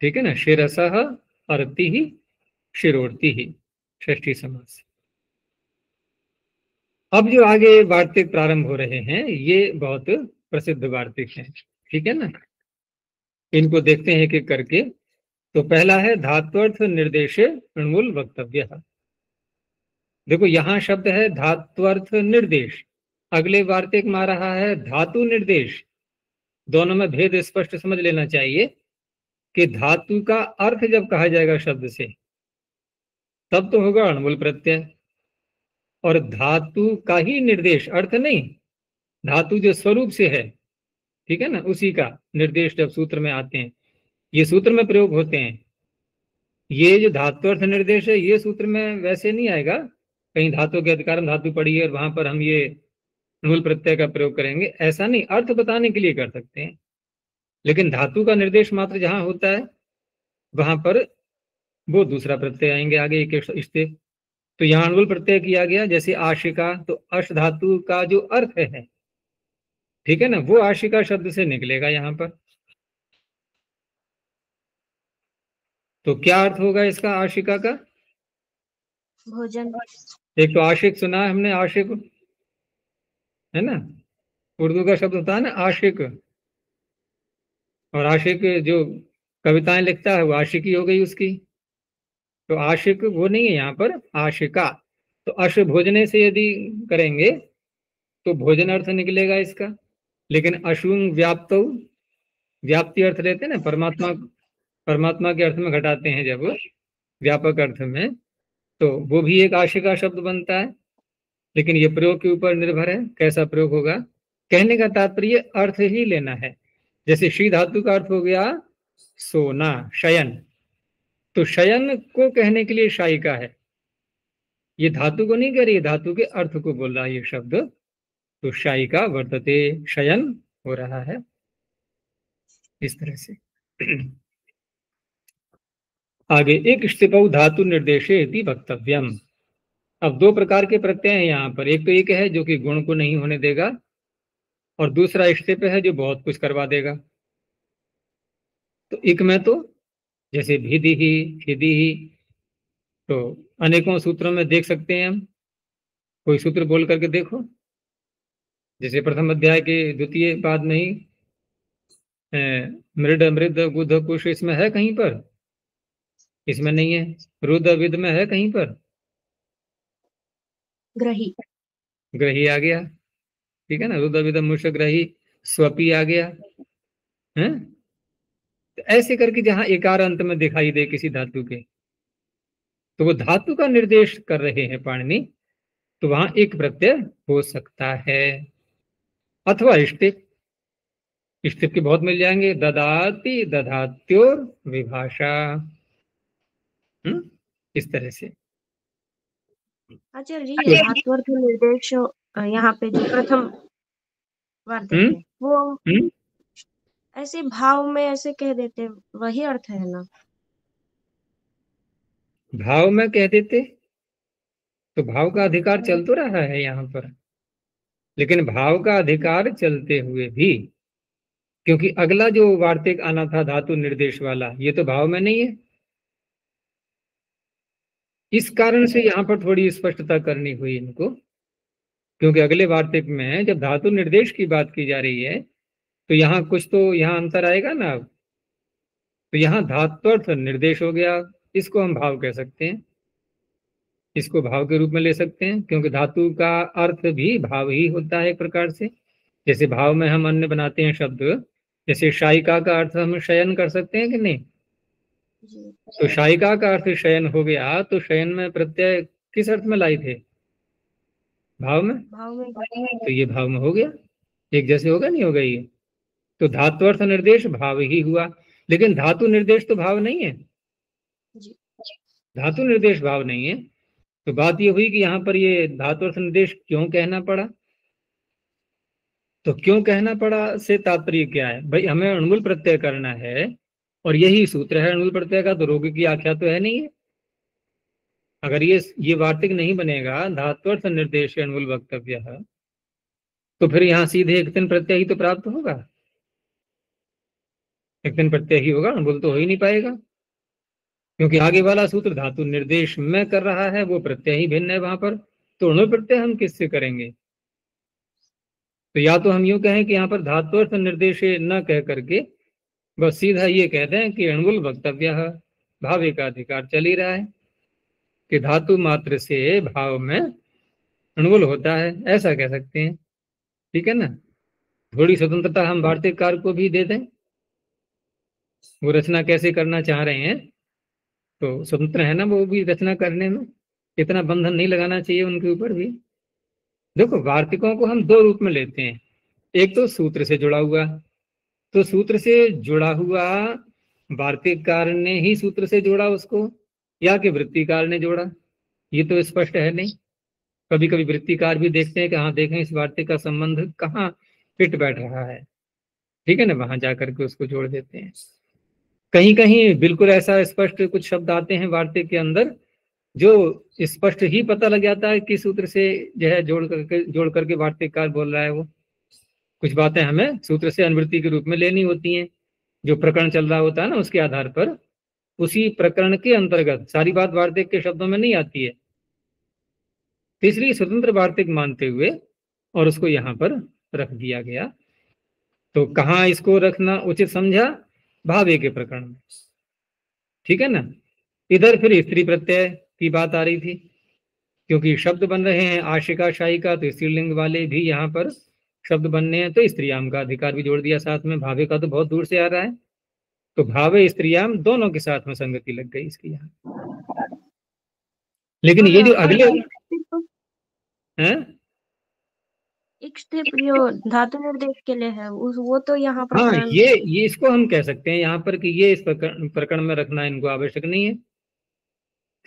ठीक है ना, शिरसः अर्ति ही शिरोर्थी ही, षष्ठी समास। अब जो आगे वार्तिक प्रारंभ हो रहे हैं ये बहुत प्रसिद्ध वार्तिक हैं, ठीक है ना, इनको देखते हैं एक एक करके। तो पहला है धात्वर्थ निर्देशे अणुल वक्तव्य। देखो यहां शब्द है धात्वर्थ निर्देश, अगले वार्तिक में आ रहा है धातु निर्देश। दोनों में भेद स्पष्ट समझ लेना चाहिए कि धातु का अर्थ जब कहा जाएगा शब्द से तब तो होगा अणुल प्रत्यय, और धातु का ही निर्देश, अर्थ नहीं, धातु जो स्वरूप से है, ठीक है ना, उसी का निर्देश जब सूत्र में आते हैं, ये सूत्र में प्रयोग होते हैं। ये जो धातु अर्थ निर्देश है ये सूत्र में वैसे नहीं आएगा, कहीं धातु के अधिकारम धातु पड़ी है और वहां पर हम ये मूल प्रत्यय का प्रयोग करेंगे, ऐसा नहीं, अर्थ बताने के लिए कर सकते हैं। लेकिन धातु का निर्देश मात्र जहां होता है वहां पर वो दूसरा प्रत्यय आएंगे आगे एक इष्टे। तो यहाँ अनुल प्रत्यय किया गया, जैसे आशिका, तो अश धातु का जो अर्थ है, ठीक है ना, वो आशिका शब्द से निकलेगा यहाँ पर। तो क्या अर्थ होगा इसका आशिका का? भोजन। एक तो आशिक सुना है हमने, आशिक है ना, उर्दू का शब्द होता है ना आशिक, और आशिक जो कविताएं लिखता है वो आशिकी हो गई उसकी। तो आशिक वो नहीं है यहाँ पर, आशिका। तो अश भोजने से यदि करेंगे तो भोजन अर्थ निकलेगा इसका। लेकिन अशुंग व्याप्त, व्याप्ति अर्थ लेते हैं ना, परमात्मा, परमात्मा के अर्थ में घटाते हैं जब व्यापक अर्थ में, तो वो भी एक आशिका शब्द बनता है। लेकिन ये प्रयोग के ऊपर निर्भर है कैसा प्रयोग होगा। कहने का तात्पर्य अर्थ ही लेना है। जैसे श्री धातु का अर्थ हो गया सोना, शयन, तो शयन को कहने के लिए शायिका है, ये धातु को नहीं कह रही, धातु के अर्थ को बोल रहा है ये शब्द। तो शायिका वर्तते, शयन हो रहा है इस तरह से। आगे एक स्थितौ धातु निर्देशे इति वक्तव्यम। अब दो प्रकार के प्रत्यय हैं यहाँ पर, एक तो एक है जो कि गुण को नहीं होने देगा, और दूसरा स्थित है जो बहुत कुछ करवा देगा। तो एक में तो जैसे भिधि ही, हिधि ही, तो अनेकों सूत्रों में देख सकते हैं हम। कोई सूत्र बोल करके देखो, जैसे प्रथम अध्याय के द्वितीय पाद में ही मृड मृद बुध कुश, इसमें है कहीं पर? इसमें नहीं है। रुद विद में है कहीं पर? ग्रही, ग्रही आ गया, ठीक है ना, रुद विद मुश ग्रही, स्वपी आ गया है। तो ऐसे करके जहां एकार अंत में दिखाई दे किसी धातु के, तो वो धातु का निर्देश कर रहे हैं पाणिनि, तो वहां एक प्रत्यय हो सकता है। अथवा स्थित, स्थित के बहुत मिल जाएंगे, ददाति, दधात्योर विभाषा, इस तरह से। आचार्य जी ये धात्वर्थ निर्देश यहाँ पे जो प्रथम वार्तिक है वो ऐसे भाव में ऐसे कह देते, वही अर्थ है ना? भाव में कह देते तो भाव का अधिकार चल तो रहा है यहाँ पर, लेकिन भाव का अधिकार चलते हुए भी, क्योंकि अगला जो वार्तिक आना था धातु निर्देश वाला, ये तो भाव में नहीं है, इस कारण से यहाँ पर थोड़ी स्पष्टता करनी हुई इनको। क्योंकि अगले वार्तिक में जब धातु निर्देश की बात की जा रही है तो यहाँ कुछ तो यहाँ अंतर आएगा ना। तो यहाँ धात्वर्थ निर्देश हो गया, इसको हम भाव कह सकते हैं, इसको भाव के रूप में ले सकते हैं, क्योंकि धातु का अर्थ भी भाव ही होता है एक प्रकार से। जैसे भाव में हम अन्य बनाते हैं शब्द, जैसे शायिका का अर्थ हम शयन कर सकते हैं कि नहीं? तो शायिका का अर्थ शयन हो गया, तो शयन में प्रत्यय किस अर्थ में लाई थे? भाव में। तो ये भाव में हो गया, एक जैसे होगा नहीं होगा ये। तो धात्वर्थ निर्देश भाव ही हुआ, लेकिन धातु निर्देश तो भाव नहीं है, धातु निर्देश भाव नहीं है। तो बात ये हुई कि यहाँ पर ये धात्वर्थ निर्देश क्यों कहना पड़ा। तो क्यों कहना पड़ा से तात्पर्य क्या है भाई, हमें अणुमूल प्रत्यय करना है और यही सूत्र है अणुमूल प्रत्यय का, तो रोग की आख्या तो है नहीं है। अगर ये वार्तिक नहीं बनेगा धात्वर्थ निर्देश अणुमूल वक्तव्य, तो फिर यहाँ सीधे एक दिन प्रत्यय ही तो प्राप्त होगा, एक दिन प्रत्यय ही होगा, अणुमूल तो हो ही नहीं पाएगा, क्योंकि आगे वाला सूत्र धातु निर्देश में कर रहा है, वो प्रत्यय ही भिन्न है वहां पर। तो अणुमूल प्रत्यय हम किससे करेंगे? तो या तो हम यूं कहें कि यहाँ पर धात्वर्थ निर्देश न कह करके बस सीधा ये कहते हैं कि अणुमूल वक्तव्य भाव का अधिकार चल ही रहा है, कि धातु मात्र से भाव में अणुमूल होता है, ऐसा कह सकते हैं, ठीक है ना। थोड़ी स्वतंत्रता हम वार्तिककार को भी दे दें, वो रचना कैसे करना चाह रहे हैं तो स्वतंत्र है ना वो भी रचना करने में, इतना बंधन नहीं लगाना चाहिए उनके ऊपर भी। देखो वार्तिकों को हम दो रूप में लेते हैं, एक तो सूत्र से जुड़ा हुआ, तो सूत्र से जुड़ा हुआ वार्तिककार ने ही सूत्र से जोड़ा उसको या कि वृत्तिकार ने जोड़ा, ये तो स्पष्ट है नहीं। कभी कभी वृत्तिकार भी देखते हैं कि हाँ देखें इस वार्तिक का संबंध कहाँ फिट बैठ रहा है, ठीक है ना, वहां जाकर के उसको जोड़ देते हैं। कहीं कहीं बिल्कुल ऐसा स्पष्ट कुछ शब्द आते हैं वार्तिक के अंदर जो स्पष्ट ही पता लग जाता है कि सूत्र से जो है जोड़ करके वार्तिककार बोल रहा है। वो कुछ बातें हमें सूत्र से अनुवृत्ति के रूप में लेनी होती हैं, जो प्रकरण चल रहा होता है ना उसके आधार पर, उसी प्रकरण के अंतर्गत सारी बात वार्तिक के शब्दों में नहीं आती है। तीसरी स्वतंत्र वार्तिक मानते हुए और उसको यहाँ पर रख दिया गया। तो कहाँ इसको रखना उचित समझा? भावे के प्रकरण में, ठीक है ना। इधर फिर स्त्री प्रत्यय की बात आ रही थी, क्योंकि शब्द बन रहे हैं आशिका शायिका, तो स्त्रीलिंग वाले भी यहाँ पर शब्द बनने हैं, तो स्त्रीयाम का अधिकार भी जोड़ दिया साथ में। भावे का तो बहुत दूर से आ रहा है, तो भावे स्त्रीयाम दोनों के साथ में संगति लग गई इसकी यहाँ। लेकिन ये जो अगले हैं जो धातु निर्देश के लिए है वो तो यहाँ पर हाँ, ये इसको हम कह सकते हैं यहाँ पर कि ये इस प्रकरण में रखना इनको आवश्यक नहीं है,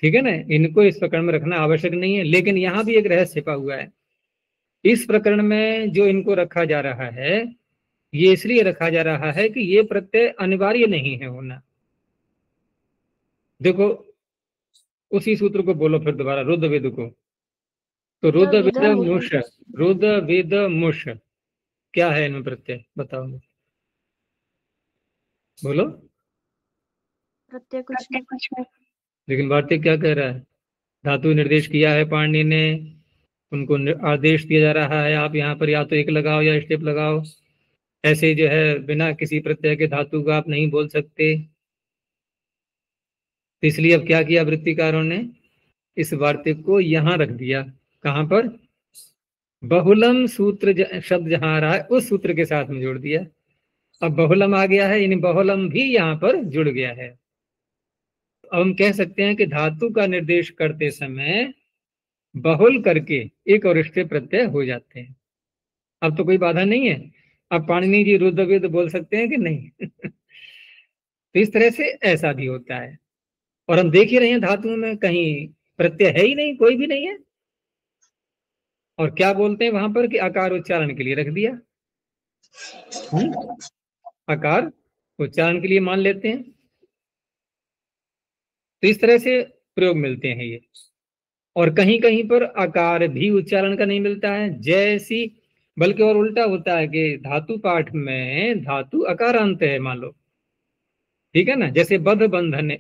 ठीक है ना, इनको इस प्रकरण में रखना आवश्यक नहीं है। लेकिन यहाँ भी एक रहस्य छिपा हुआ है। इस प्रकरण में जो इनको रखा जा रहा है ये इसलिए रखा जा रहा है कि ये प्रत्यय अनिवार्य नहीं है होना। देखो उसी सूत्र को बोलो फिर दोबारा, रुद्र वेद को। तो रुद्र वेद मुष, रुद्र वेद मुष क्या है इनमें प्रत्यय बताओ, बोलो। प्रत्यय कुछ नहीं। लेकिन वार्तिक क्या कह रहा है? धातु निर्देश किया है पाणिनि ने, उनको आदेश दिया जा रहा है आप यहाँ पर या तो एक लगाओ या स्टेप लगाओ, ऐसे जो है बिना किसी प्रत्यय के धातु का आप नहीं बोल सकते। तो इसलिए अब क्या किया वृत्तिकारों ने, इस वार्तिक को यहाँ रख दिया। कहाँ पर? बहुलम सूत्र शब्द जहां आ रहा है उस सूत्र के साथ में जोड़ दिया। अब बहुलम आ गया है, यानी बहुलम भी यहाँ पर जुड़ गया है। अब हम कह सकते हैं कि धातु का निर्देश करते समय बहुल करके एक और स्टे प्रत्यय हो जाते हैं। अब तो कोई बाधा नहीं है, अब पाणिनि जी रुद्र वेद बोल सकते हैं कि नहीं? तो इस तरह से ऐसा भी होता है। और हम देख ही रहे हैं धातुओं में कहीं प्रत्यय है ही नहीं, कोई भी नहीं है। और क्या बोलते हैं वहां पर कि आकार उच्चारण के लिए रख दिया, आकार उच्चारण के लिए मान लेते हैं। तो इस तरह से प्रयोग मिलते हैं ये। और कहीं कहीं पर आकार भी उच्चारण का नहीं मिलता है, जैसी बल्कि और उल्टा होता है कि धातु पाठ में धातु अकारांत है मान लो, ठीक है ना। जैसे बध बंधन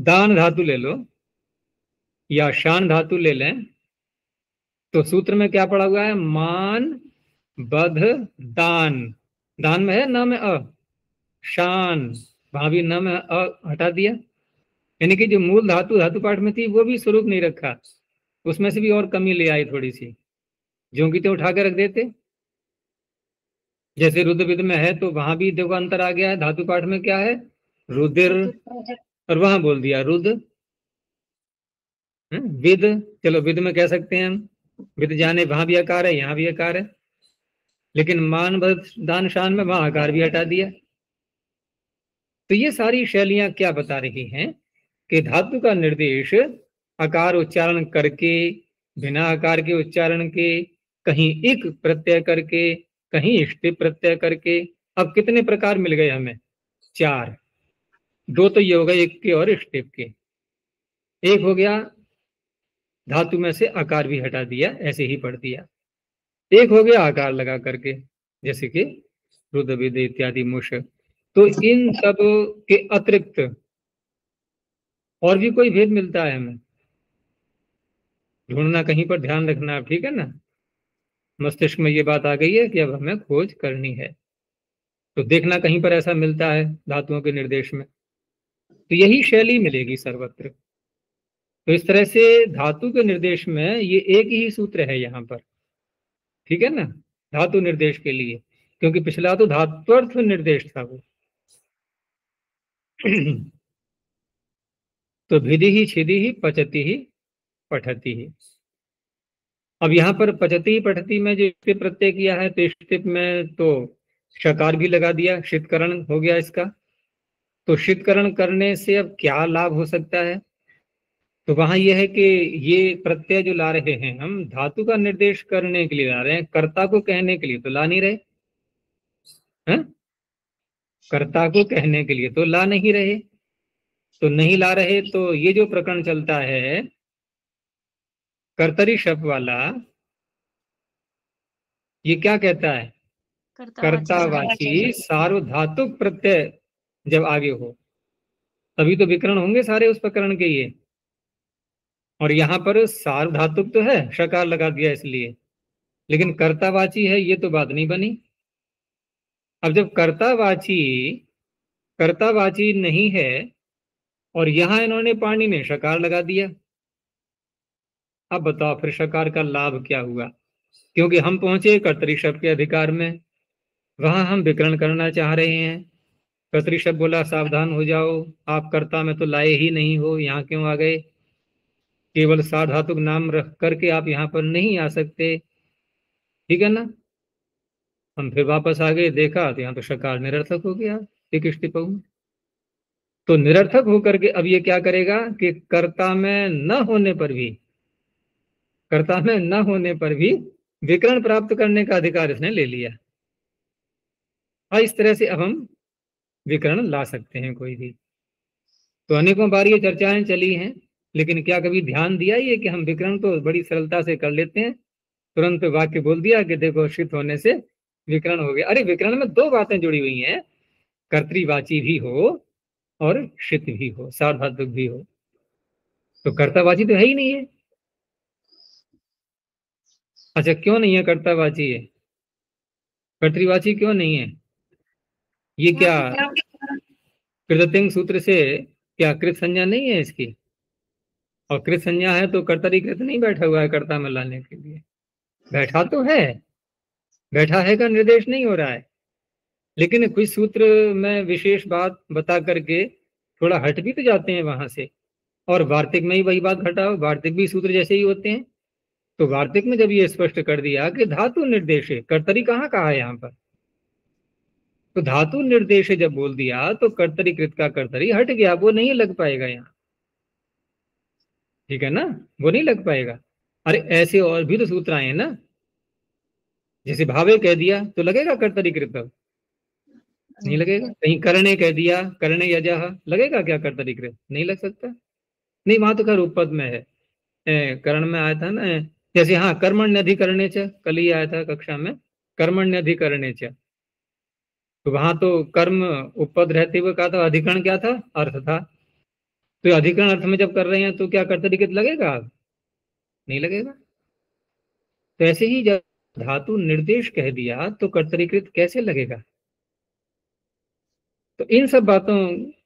दान धातु ले लो या शान धातु ले लें, तो सूत्र में क्या पड़ा हुआ है? मान बध दान, दान में है न में अ, शान वहां भी न में अ हटा दिया, यानी कि जो मूल धातु धातु पाठ में थी वो भी स्वरूप नहीं रखा, उसमें से भी और कमी ले आई थोड़ी सी, जो की तो उठा के रख देते। जैसे रुद्र विद में है तो वहां भी देखो अंतर आ गया है, धातु पाठ में क्या है? रुद्र, और वहां बोल दिया रुद्र। विद, चलो विद में कह सकते हैं हम, विद जाने वहां भी आकार है यहाँ भी आकार है, लेकिन मान दान शान में वहां आकार भी हटा दिया। तो ये सारी शैलियां क्या बता रही हैं कि धातु का निर्देश आकार उच्चारण करके, बिना आकार के उच्चारण के, कहीं एक प्रत्यय करके, कहीं स्टिप प्रत्यय करके। अब कितने प्रकार मिल गए हमें? 4। 2 तो ये हो गए एक के और स्टिप के, एक हो गया धातु में से आकार भी हटा दिया ऐसे ही पढ़ दिया, एक हो गया आकार लगा करके जैसे कि रुद्र विद इत्यादि मुश। तो इन सब के अतिरिक्त और भी कोई भेद मिलता है हमें, ढूंढना कहीं पर, ध्यान रखना, ठीक है ना। मस्तिष्क में ये बात आ गई है कि अब हमें खोज करनी है, तो देखना कहीं पर ऐसा मिलता है धातुओं के निर्देश में, तो यही शैली मिलेगी सर्वत्र। तो इस तरह से धातु के निर्देश में ये एक ही सूत्र है यहाँ पर, ठीक है ना, धातु निर्देश के लिए, क्योंकि पिछला तो धात्वर्थ निर्देश था वो। तो भिधि ही छिधि ही पचती ही पठती ही। अब यहाँ पर पचती पठती में जो स्टिप प्रत्यय किया है, तो स्टिप में तो शकार भी लगा दिया, शीतकरण हो गया इसका। तो शीतकरण करने से अब क्या लाभ हो सकता है? तो वहां यह है कि ये प्रत्यय जो ला रहे हैं हम, धातु का निर्देश करने के लिए ला रहे हैं, कर्ता को कहने के लिए तो ला नहीं रहे हैं। कर्ता को कहने के लिए तो ला नहीं रहे, तो नहीं ला रहे, तो ये जो प्रकरण चलता है कर्तरी शब्द वाला, ये क्या कहता है? कर्तावाची सार्वधातुक प्रत्यय जब आगे हो तभी तो विकरण होंगे सारे उस प्रकरण के ये। और यहां पर सार्वधातुक तो है, शकार लगा दिया इसलिए, लेकिन कर्तावाची है ये तो बात नहीं बनी। अब जब कर्तावाची नहीं है और यहां इन्होंने पाणि ने शकार लगा दिया, अब बताओ फिर शकार का लाभ क्या हुआ? क्योंकि हम पहुंचे कर्तरी शब्द के अधिकार में, वहां हम विकरण करना चाह रहे हैं। कर्तरी शब्द बोला सावधान हो जाओ, आप कर्ता में तो लाए ही नहीं हो, यहाँ क्यों आ गए? केवल साधातुक नाम रख करके आप यहाँ पर नहीं आ सकते, ठीक है ना। हम फिर वापस आ गए, देखा तो यहाँ तो शकार निरर्थक हो गया एक स्टिपऊ में। तो निरर्थक होकर के अब ये क्या करेगा कि कर्ता में न होने पर भी विकरण प्राप्त करने का अधिकार इसने ले लिया। और इस तरह से अब हम विकरण ला सकते हैं कोई भी। तो अनेकों बार ये चर्चाएं चली हैं, लेकिन क्या कभी ध्यान दिया ये कि हम विकरण तो बड़ी सरलता से कर लेते हैं, तुरंत वाक्य बोल दिया कि देखो शीत होने से विकरण हो गया। अरे विकरण में दो बातें जुड़ी हुई हैं, कर्तृवाची भी हो और शीत भी हो, सार्वधातुक भी हो। तो कर्तावाची तो है ही नहीं है। अच्छा क्यों नहीं है कर्तावाची है? कर्तृवाची क्यों नहीं है? ये क्या कृततिंग सूत्र से क्या कृत संज्ञा नहीं है इसकी? और कृत संज्ञा है तो कर्तरी कृत नहीं बैठा हुआ है कर्ता में लाने के लिए, बैठा तो है, बैठा है का निर्देश नहीं हो रहा है, लेकिन कुछ सूत्र में विशेष बात बता करके थोड़ा हट भी तो जाते हैं वहां से। और वार्तिक में ही वही बात घटाओ, वार्तिक भी सूत्र जैसे ही होते हैं। तो वार्तिक में जब ये स्पष्ट कर दिया कि धातु निर्देश, कर्तरी कहाँ कहा है यहाँ पर, तो धातु निर्देश जब बोल दिया तो कर्तरी कृत का कर्तरी हट गया, वो नहीं लग पाएगा यहाँ, ठीक है ना, वो नहीं लग पाएगा। अरे ऐसे और भी तो सूत्र आए हैं ना, जैसे भावे कह दिया तो लगेगा कर्तरी कृत, नहीं लगेगा। कहीं करणे कह दिया, करणे यजह, लगेगा क्या कर्तरी कृत? नहीं लग सकता। नहीं वहां तो खैर उपपद में है, करण में आया था ना, जैसे हाँ कर्मण्यधिकरणे च, कल ही आया था कक्षा में, कर्मण्यधिकरणे च, तो वहां तो कर्म उपपद रहते हुए कहा था, अधिकरण क्या था? अर्थ था। तो अधिकरण अर्थ में जब कर रहे हैं तो क्या कर्तरी कृत लगेगा? नहीं लगेगा। तो ऐसे ही जब धातु निर्देश कह दिया तो कर्तरी कृत कैसे लगेगा? तो इन सब बातों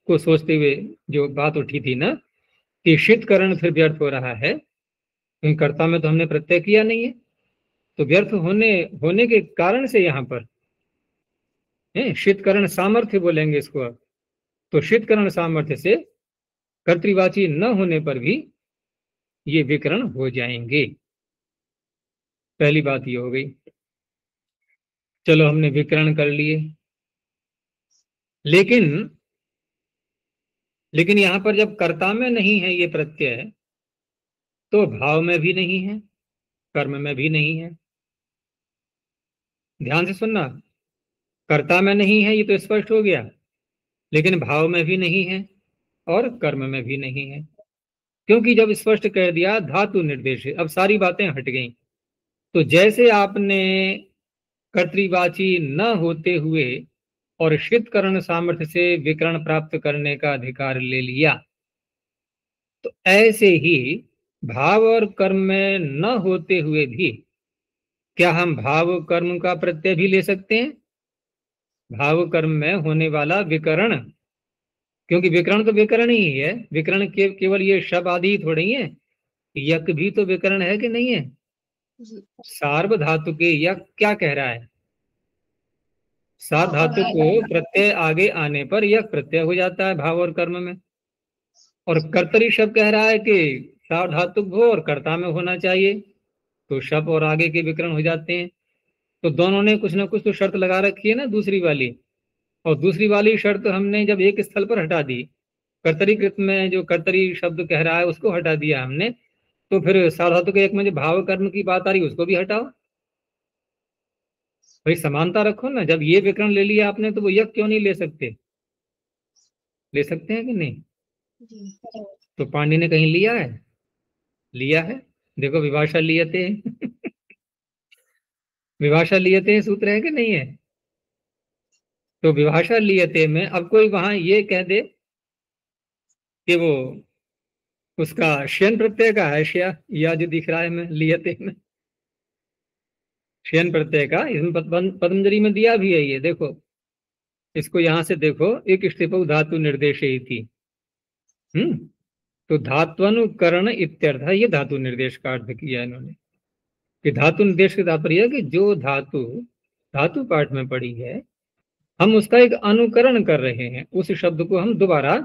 को सोचते हुए जो बात उठी थी ना कि शीतकरण फिर व्यर्थ हो रहा है, क्योंकि कर्ता में तो हमने प्रत्यय किया नहीं है, तो व्यर्थ होने के कारण से यहाँ पर शीतकरण सामर्थ्य बोलेंगे इसको अब। तो शीतकरण सामर्थ्य से कर्तृवाची न होने पर भी ये विकरण हो जाएंगे। पहली बात ये हो गई। चलो हमने विकरण कर लिए, लेकिन यहां पर जब कर्ता में नहीं है ये प्रत्यय, तो भाव में भी नहीं है, कर्म में भी नहीं है। ध्यान से सुनना, कर्ता में नहीं है ये तो स्पष्ट हो गया, लेकिन भाव में भी नहीं है और कर्म में भी नहीं है। क्योंकि जब स्पष्ट कर दिया धातु निर्देश, अब सारी बातें हट गई। तो जैसे आपने कर्तृवाची न होते हुए और शीतकरण सामर्थ्य से विकरण प्राप्त करने का अधिकार ले लिया, तो ऐसे ही भाव और कर्म में न होते हुए भी क्या हम भाव कर्म का प्रत्यय भी ले सकते हैं? भाव कर्म में होने वाला विकरण, क्योंकि विकरण तो विकरण ही है, विकरण केवल ये शब आदि थोड़ी है, यक भी तो विकरण है कि नहीं है? सार्वधातु के यक क्या कह रहा है? सार्वधातु को प्रत्यय आगे आने पर यक प्रत्यय हो जाता है भाव और कर्म में। और कर्तरी शब्द कह रहा है कि सार्वधातुक हो और कर्ता में होना चाहिए, तो शब और आगे के विकरण हो जाते हैं। तो दोनों ने कुछ ना कुछ तो शर्त लगा रखी है ना दूसरी वाली, और दूसरी वाली शर्त हमने जब एक स्थल पर हटा दी, कर्तरी कृत में जो कर्तरी शब्द कह रहा है उसको हटा दिया हमने, तो फिर साधातु के एक में जो भाव कर्म की बात आ रही है उसको भी हटाओ। भाई समानता रखो ना, जब ये विकरण ले लिया आपने तो वो यज्ञ क्यों नहीं ले सकते? ले सकते हैं कि नहीं? जी। तो पांडे ने कहीं लिया है? लिया है। देखो विभाषा लियते विभाषा लियते सूत्र है कि नहीं है? तो विभाषा लियते में अब कोई वहां ये कह दे कि वो उसका श्यन प्रत्यय का है श्या, या जो दिख रहा है मैं लियते में श्यन प्रत्यय का, इसमें पतंजलि में दिया भी है ये, देखो इसको यहां से देखो, एक स्थिपौ धातु निर्देश ही थी। तो धात्वनुकरण इत्यर्थ, ये धातु निर्देश का अर्थ किया इन्होंने कि धातु निर्देश का तात्पर्य कि जो धातु धातु पाठ में पड़ी है हम उसका एक अनुकरण कर रहे हैं, उस शब्द को हम दोबारा,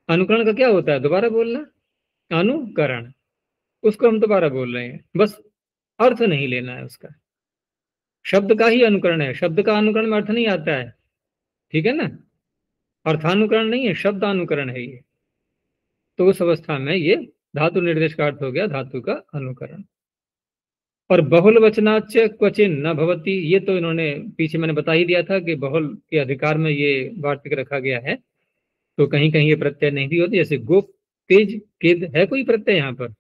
अनुकरण का क्या होता है? दोबारा बोलना, अनुकरण, उसको हम दोबारा बोल रहे हैं, बस अर्थ नहीं लेना है उसका, शब्द का ही अनुकरण है, शब्द का अनुकरण में अर्थ नहीं आता है, ठीक है ना? अर्थानुकरण नहीं है, शब्दानुकरण है ये। तो उस अवस्था में ये धातु निर्देश का अर्थ हो गया धातु का अनुकरण। और बहुल वचनाच क्वचिन न भवती, ये तो इन्होंने पीछे मैंने बता ही दिया था कि बहुल के अधिकार में ये वार्तिक रखा गया है, तो कहीं कहीं ये प्रत्यय नहीं भी होती, जैसे गोप तेज किद है कोई प्रत्यय यहाँ पर?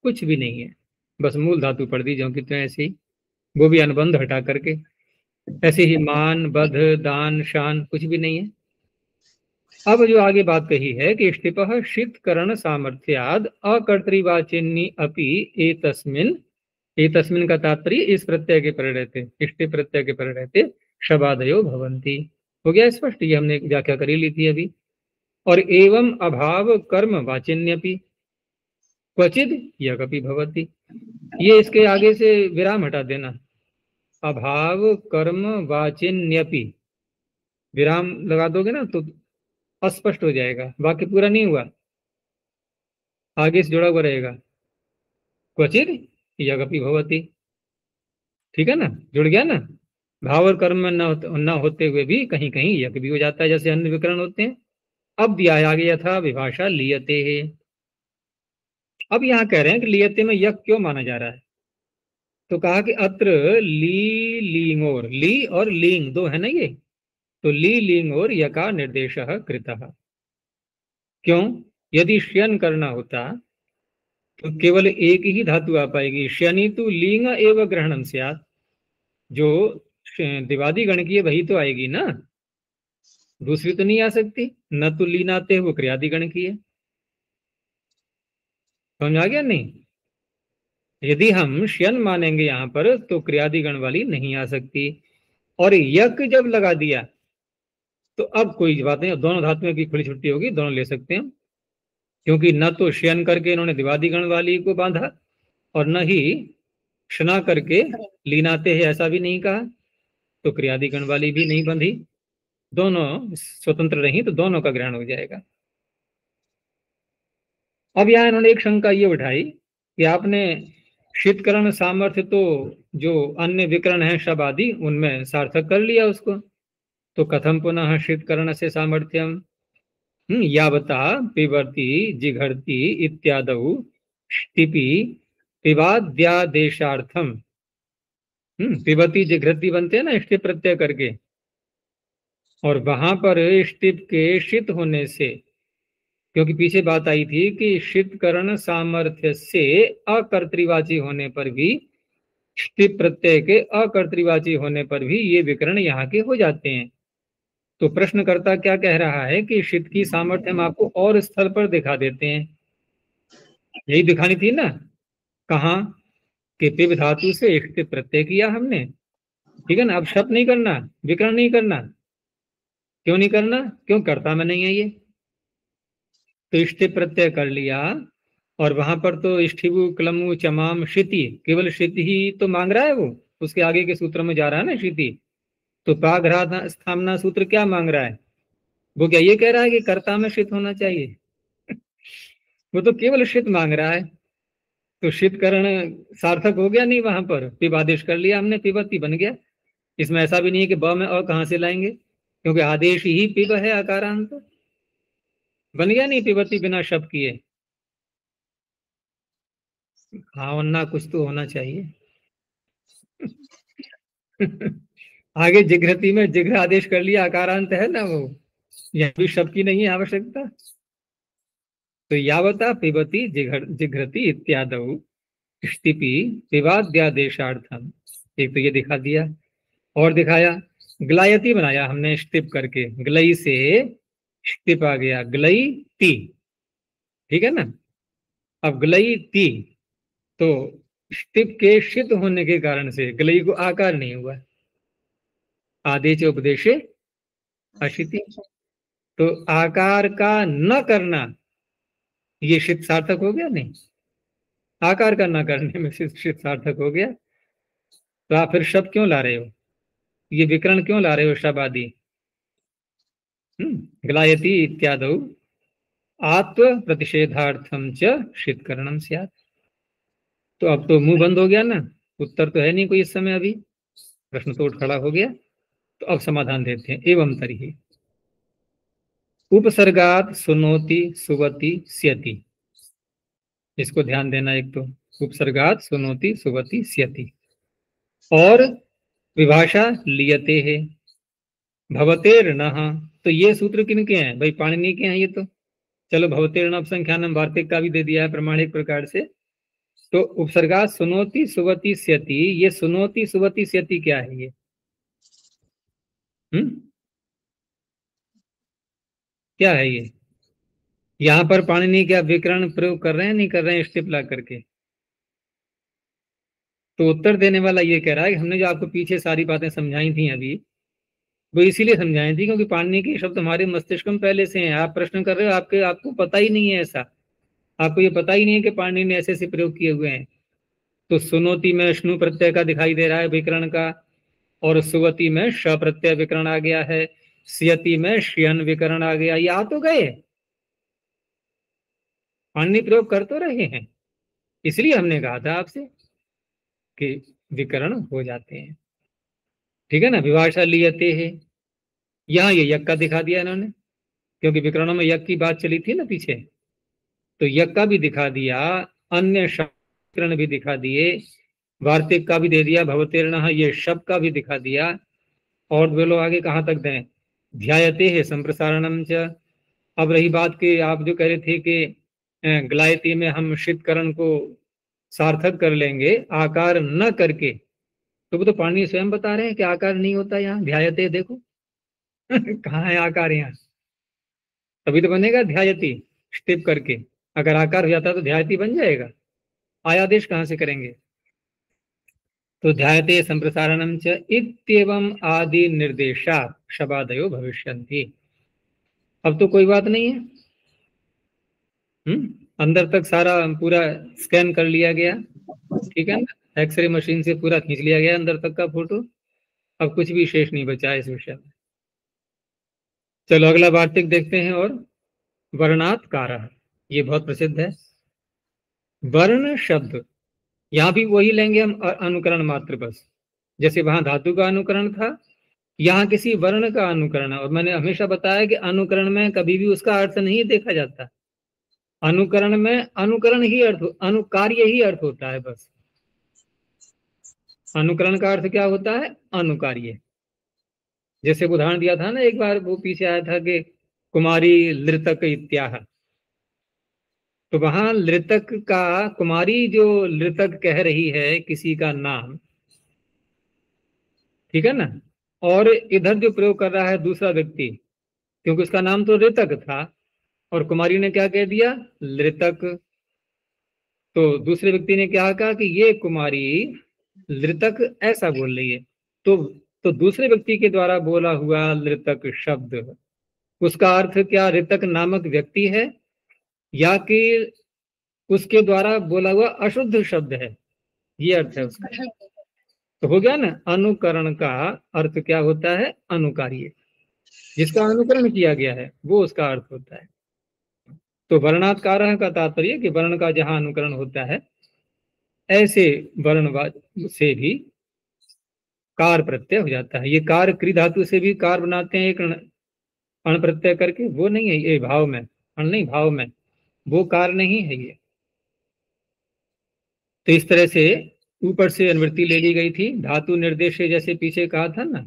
कुछ भी नहीं है, बस मूल धातु पढ़ दी जो कि तो ऐसे ही, वो भी अनुबंध हटा करके, ऐसे ही मान बध दान शान कुछ भी नहीं है। अब जो आगे बात कही है कि स्टिप शीतकरण सामर्थ्याद अकर्तृवाचिन्नी अपि एतस्मिन्, एतस्मिन् का तात्पर्य इस प्रत्यय के पर रहते, स्टिप प्रत्यय के पर रहते शबादयो भवन्ति। हो गया स्पष्ट, ये हमने व्याख्या करी ली थी अभी। और एवं अभाव कर्म वाचिन्यपि क्वचिद यगपि भवति, ये इसके आगे से विराम हटा देना, अभाव कर्म वाचिन्यपि, विराम लगा दोगे ना तो अस्पष्ट हो जाएगा, वाक्य पूरा नहीं हुआ, आगे से जुड़ा हुआ रहेगा, क्वचिद यगपि भवति, ठीक है ना? जुड़ गया ना? भाव और कर्म में न होते हुए भी कहीं कहीं यज्ञ भी हो जाता है, जैसे अन्य विकरण होते हैं। अब दिया है आगे यथा विभाषा लियते है। अब यहाँ कह रहे हैं कि लियते में यज्ञ क्यों माना जा रहा है, तो कहा कि अत्र ली लिंगोर, ली और लिंग दो है ना ये, तो ली लिंगोर यकार निर्देश कृतः। क्यों? यदि श्यन करना होता तो केवल एक ही धातु आ पाएगी, शनि तो लिंग एवं ग्रहणम स्यात्, जो दिवादी गण की है वही तो आएगी ना, दूसरी तो नहीं आ सकती, न तो लीनाते वो क्रियादि गण की है। समझ आ गया नहीं? यदि हम श्यन मानेंगे यहाँ पर तो क्रियादि गण वाली नहीं आ सकती, और यज्ञ जब लगा दिया तो अब कोई बात नहीं, दोनों धातुओं की खुली छुट्टी होगी, दोनों ले सकते हैं, क्योंकि न तो श्यन करके इन्होंने दिवादी गण वाली को बांधा और न ही शना करके लीनाते है ऐसा भी नहीं कहा, तो क्रियादि गण वाली भी नहीं बंधी, दोनों स्वतंत्र रही तो दोनों का ग्रहण हो जाएगा। अब यहाँ इन्होंने एक शंका ये उठाई कि आपने शीतकरण सामर्थ्य तो जो अन्य विकरण है शब आदि उनमें सार्थक कर लिया उसको, तो कथम पुनः शीतकरण से सामर्थ्यम, यावता पिबर्ति जिघर्ति इत्यादौ ष्टिपि पिबाद्यादेशार्थम, पिबती जिघ्रति बनते हैं ना स्टिप प्रत्यय करके, और वहां पर स्टिप के शीत होने से, क्योंकि पीछे बात आई थी कि शीतकरण सामर्थ्य से अकर्तृवाची होने पर भी, स्टिप प्रत्यय के अकर्तृवाची होने पर भी ये विकरण यहाँ के हो जाते हैं। तो प्रश्नकर्ता क्या कह रहा है कि शीत की सामर्थ्य हम आपको और स्थल पर दिखा देते हैं, यही दिखानी थी ना, कहाँ कि पिब धातु से स्टिप प्रत्यय किया हमने, ठीक है ना? अब शब्द नहीं करना, विकरण नहीं करना, क्यों नहीं करना? क्यों? कर्ता में नहीं है ये, तो स्टिप प्रत्यय कर लिया, और वहां पर तो स्थिबु क्लमु चमाम शिति, केवल शिति ही तो मांग रहा है वो, उसके आगे के सूत्र में जा रहा है ना शिति, तो पाघ्रा स्थामना सूत्र क्या मांग रहा है? वो क्या ये कह रहा है कि कर्ता में शित होना चाहिए? वो तो केवल शित मांग रहा है, तो शीतकरण सार्थक हो गया नहीं, वहां पर पिब आदेश कर लिया हमने, पिबती बन गया। इसमें ऐसा भी नहीं है कि ब में और कहां से लाएंगे, क्योंकि आदेश ही पिब है आकारांत, बन गया नहीं पिबती बिना शब्द किए। हाँ वरना कुछ तो होना चाहिए। आगे जिघ्रति में जिघ्र आदेश कर लिया, आकारांत है ना वो, यह भी शब्द की नहीं है आवश्यकता। तो यावता पिबती जिघ्रति इत्यादि स्थिति विवाद्यादेशार्थम, एक तो ये दिखा दिया, और दिखाया ग्लायती बनाया हमने स्टिप करके, ग्लई से स्टिप आ गया, ग्लई ती, ठीक है ना। अब ग्लई ती, तो स्टिप के शित होने के कारण से ग्लई को आकार नहीं हुआ, आदेश उपदेशे अशिति, तो आकार का न करना ये शित सार्थक हो गया नहीं, आकार का न करने में शित सार्थक हो गया। तो आप फिर शब्द क्यों ला रहे हो, ये विकरण क्यों ला रहे हो शब्द आदि। ग्लायति इत्यादौ आत्म प्रतिषेधार्थम च शीतकरणम स्यात्। तो अब तो मुंह बंद हो गया ना, उत्तर तो है नहीं कोई इस समय, अभी प्रश्न तो उठ खड़ा हो गया। तो अब समाधान देते हैं। एवं तर्हि उपसर्गात सुनोति सुवति स्यति, इसको ध्यान देना। एक तो उपसर्गात सुनोति सुवति स्यति, और विभाषा लियते है भवतेर्नः, तो ये सूत्र किनके हैं भाई, पाणिनि के हैं ये तो। चलो भवतेर्न संख्यानम वार्तिक का भी दे दिया है प्रमाणिक प्रकार से। तो उपसर्गा सुनोति सुवति स्यति, ये सुनोति सुवति स्यति क्या है ये, क्या है ये। यहाँ पर पाणिनि क्या विकरण प्रयोग कर रहे हैं, नहीं कर रहे हैं स्टिप ला करके। तो उत्तर देने वाला ये कह रहा है कि हमने जो आपको पीछे सारी बातें समझाई थी अभी, वो इसीलिए समझाई थी क्योंकि पाणिनि के शब्द हमारे मस्तिष्क में पहले से हैं। आप प्रश्न कर रहे हो, आपको पता ही नहीं है ऐसा, आपको ये पता ही नहीं है कि पाणिनि ने ऐसे ऐसे प्रयोग किए हुए हैं। तो सुनोति में श्नु प्रत्यय का दिखाई दे रहा है विकरण का, और सुवति में श प्रत्यय विकरण आ गया है, सियति में श्यन विकरण आ गया। ये आ तो गए, पाणिनि प्रयोग कर तो रहे हैं, इसलिए हमने कहा था आपसे कि विकरण हो जाते हैं, ठीक है ना। विभाषा लियते है, यहाँ ये यक का दिखा दिया इन्होंने, क्योंकि विकरणों में यक की बात चली थी ना पीछे, तो यक का भी दिखा दिया, अन्य विकरण भी दिखा दिए, वार्तिक का भी दे दिया भवतेर्णः, ये शब्द का भी दिखा दिया। और बोलो आगे कहाँ तक दें, ध्यायते है संप्रसारणम च। अब रही बात कि आप जो कह रहे थे कि ग्लायती में हम शीतकरण को सार्थक कर लेंगे आकार न करके, तो वो तो पाणिनि स्वयं बता रहे हैं कि आकार नहीं होता यहाँ, ध्यायते देखो कहाँ है आकार यहाँ, तभी तो बनेगा ध्यायती स्टिप करके। अगर आकार हो जाता तो ध्यायती बन जाएगा, आयादेश कहाँ से करेंगे। तो ध्यायते संप्रसारणम च इत्येवम् आदि निर्देशात् शबादयो भविष्यन्ति। अब तो कोई बात नहीं है, अंदर तक सारा पूरा स्कैन कर लिया गया, ठीक है ना, एक्सरे मशीन से पूरा खींच लिया गया अंदर तक का फोटो, अब कुछ भी शेष नहीं बचा है इस विषय में। चलो अगला वार्तिक देखते हैं। और वर्णात् कारः, ये बहुत प्रसिद्ध है। वर्ण शब्द यहाँ भी वही लेंगे हम, अनुकरण मात्र बस, जैसे वहां धातु का अनुकरण था, यहाँ किसी वर्ण का अनुकरण है। और मैंने हमेशा बताया कि अनुकरण में कभी भी उसका अर्थ नहीं देखा जाता, अनुकरण में अनुकरण ही अर्थ, अनुकार्य ही अर्थ होता है बस। अनुकरण का अर्थ क्या होता है, अनुकार्य। जैसे उदाहरण दिया था ना एक बार, वो पीछे आया था कि कुमारी लृतक इत्याह, तो वहां लृतक का, कुमारी जो लृतक कह रही है किसी का नाम, ठीक है ना, और इधर जो प्रयोग कर रहा है दूसरा व्यक्ति, क्योंकि उसका नाम तो ऋतक था और कुमारी ने क्या कह दिया, लृतक। तो दूसरे व्यक्ति ने क्या कहा कि ये कुमारी लृतक ऐसा बोल रही है। तो दूसरे व्यक्ति के द्वारा बोला हुआ लृतक शब्द, उसका अर्थ क्या ऋतक नामक व्यक्ति है, या कि उसके द्वारा बोला हुआ अशुद्ध शब्द है, ये अर्थ है उसका। तो हो गया ना, अनुकरण का अर्थ क्या होता है, अनुकार्य, जिसका अनुकरण किया गया है वो उसका अर्थ होता है। तो वर्णात्कारः का तात्पर्य कि वर्ण का जहां अनुकरण होता है ऐसे वर्णवाद से भी कार प्रत्यय हो जाता है। ये कार क्री धातु से भी कार बनाते हैं एक अण प्रत्यय करके, वो नहीं है ये भाव में, अण नहीं भाव में, वो कार नहीं है ये। तो इस तरह से ऊपर से अनुवृत्ति ले ली गई थी, धातु निर्देश जैसे पीछे कहा था ना,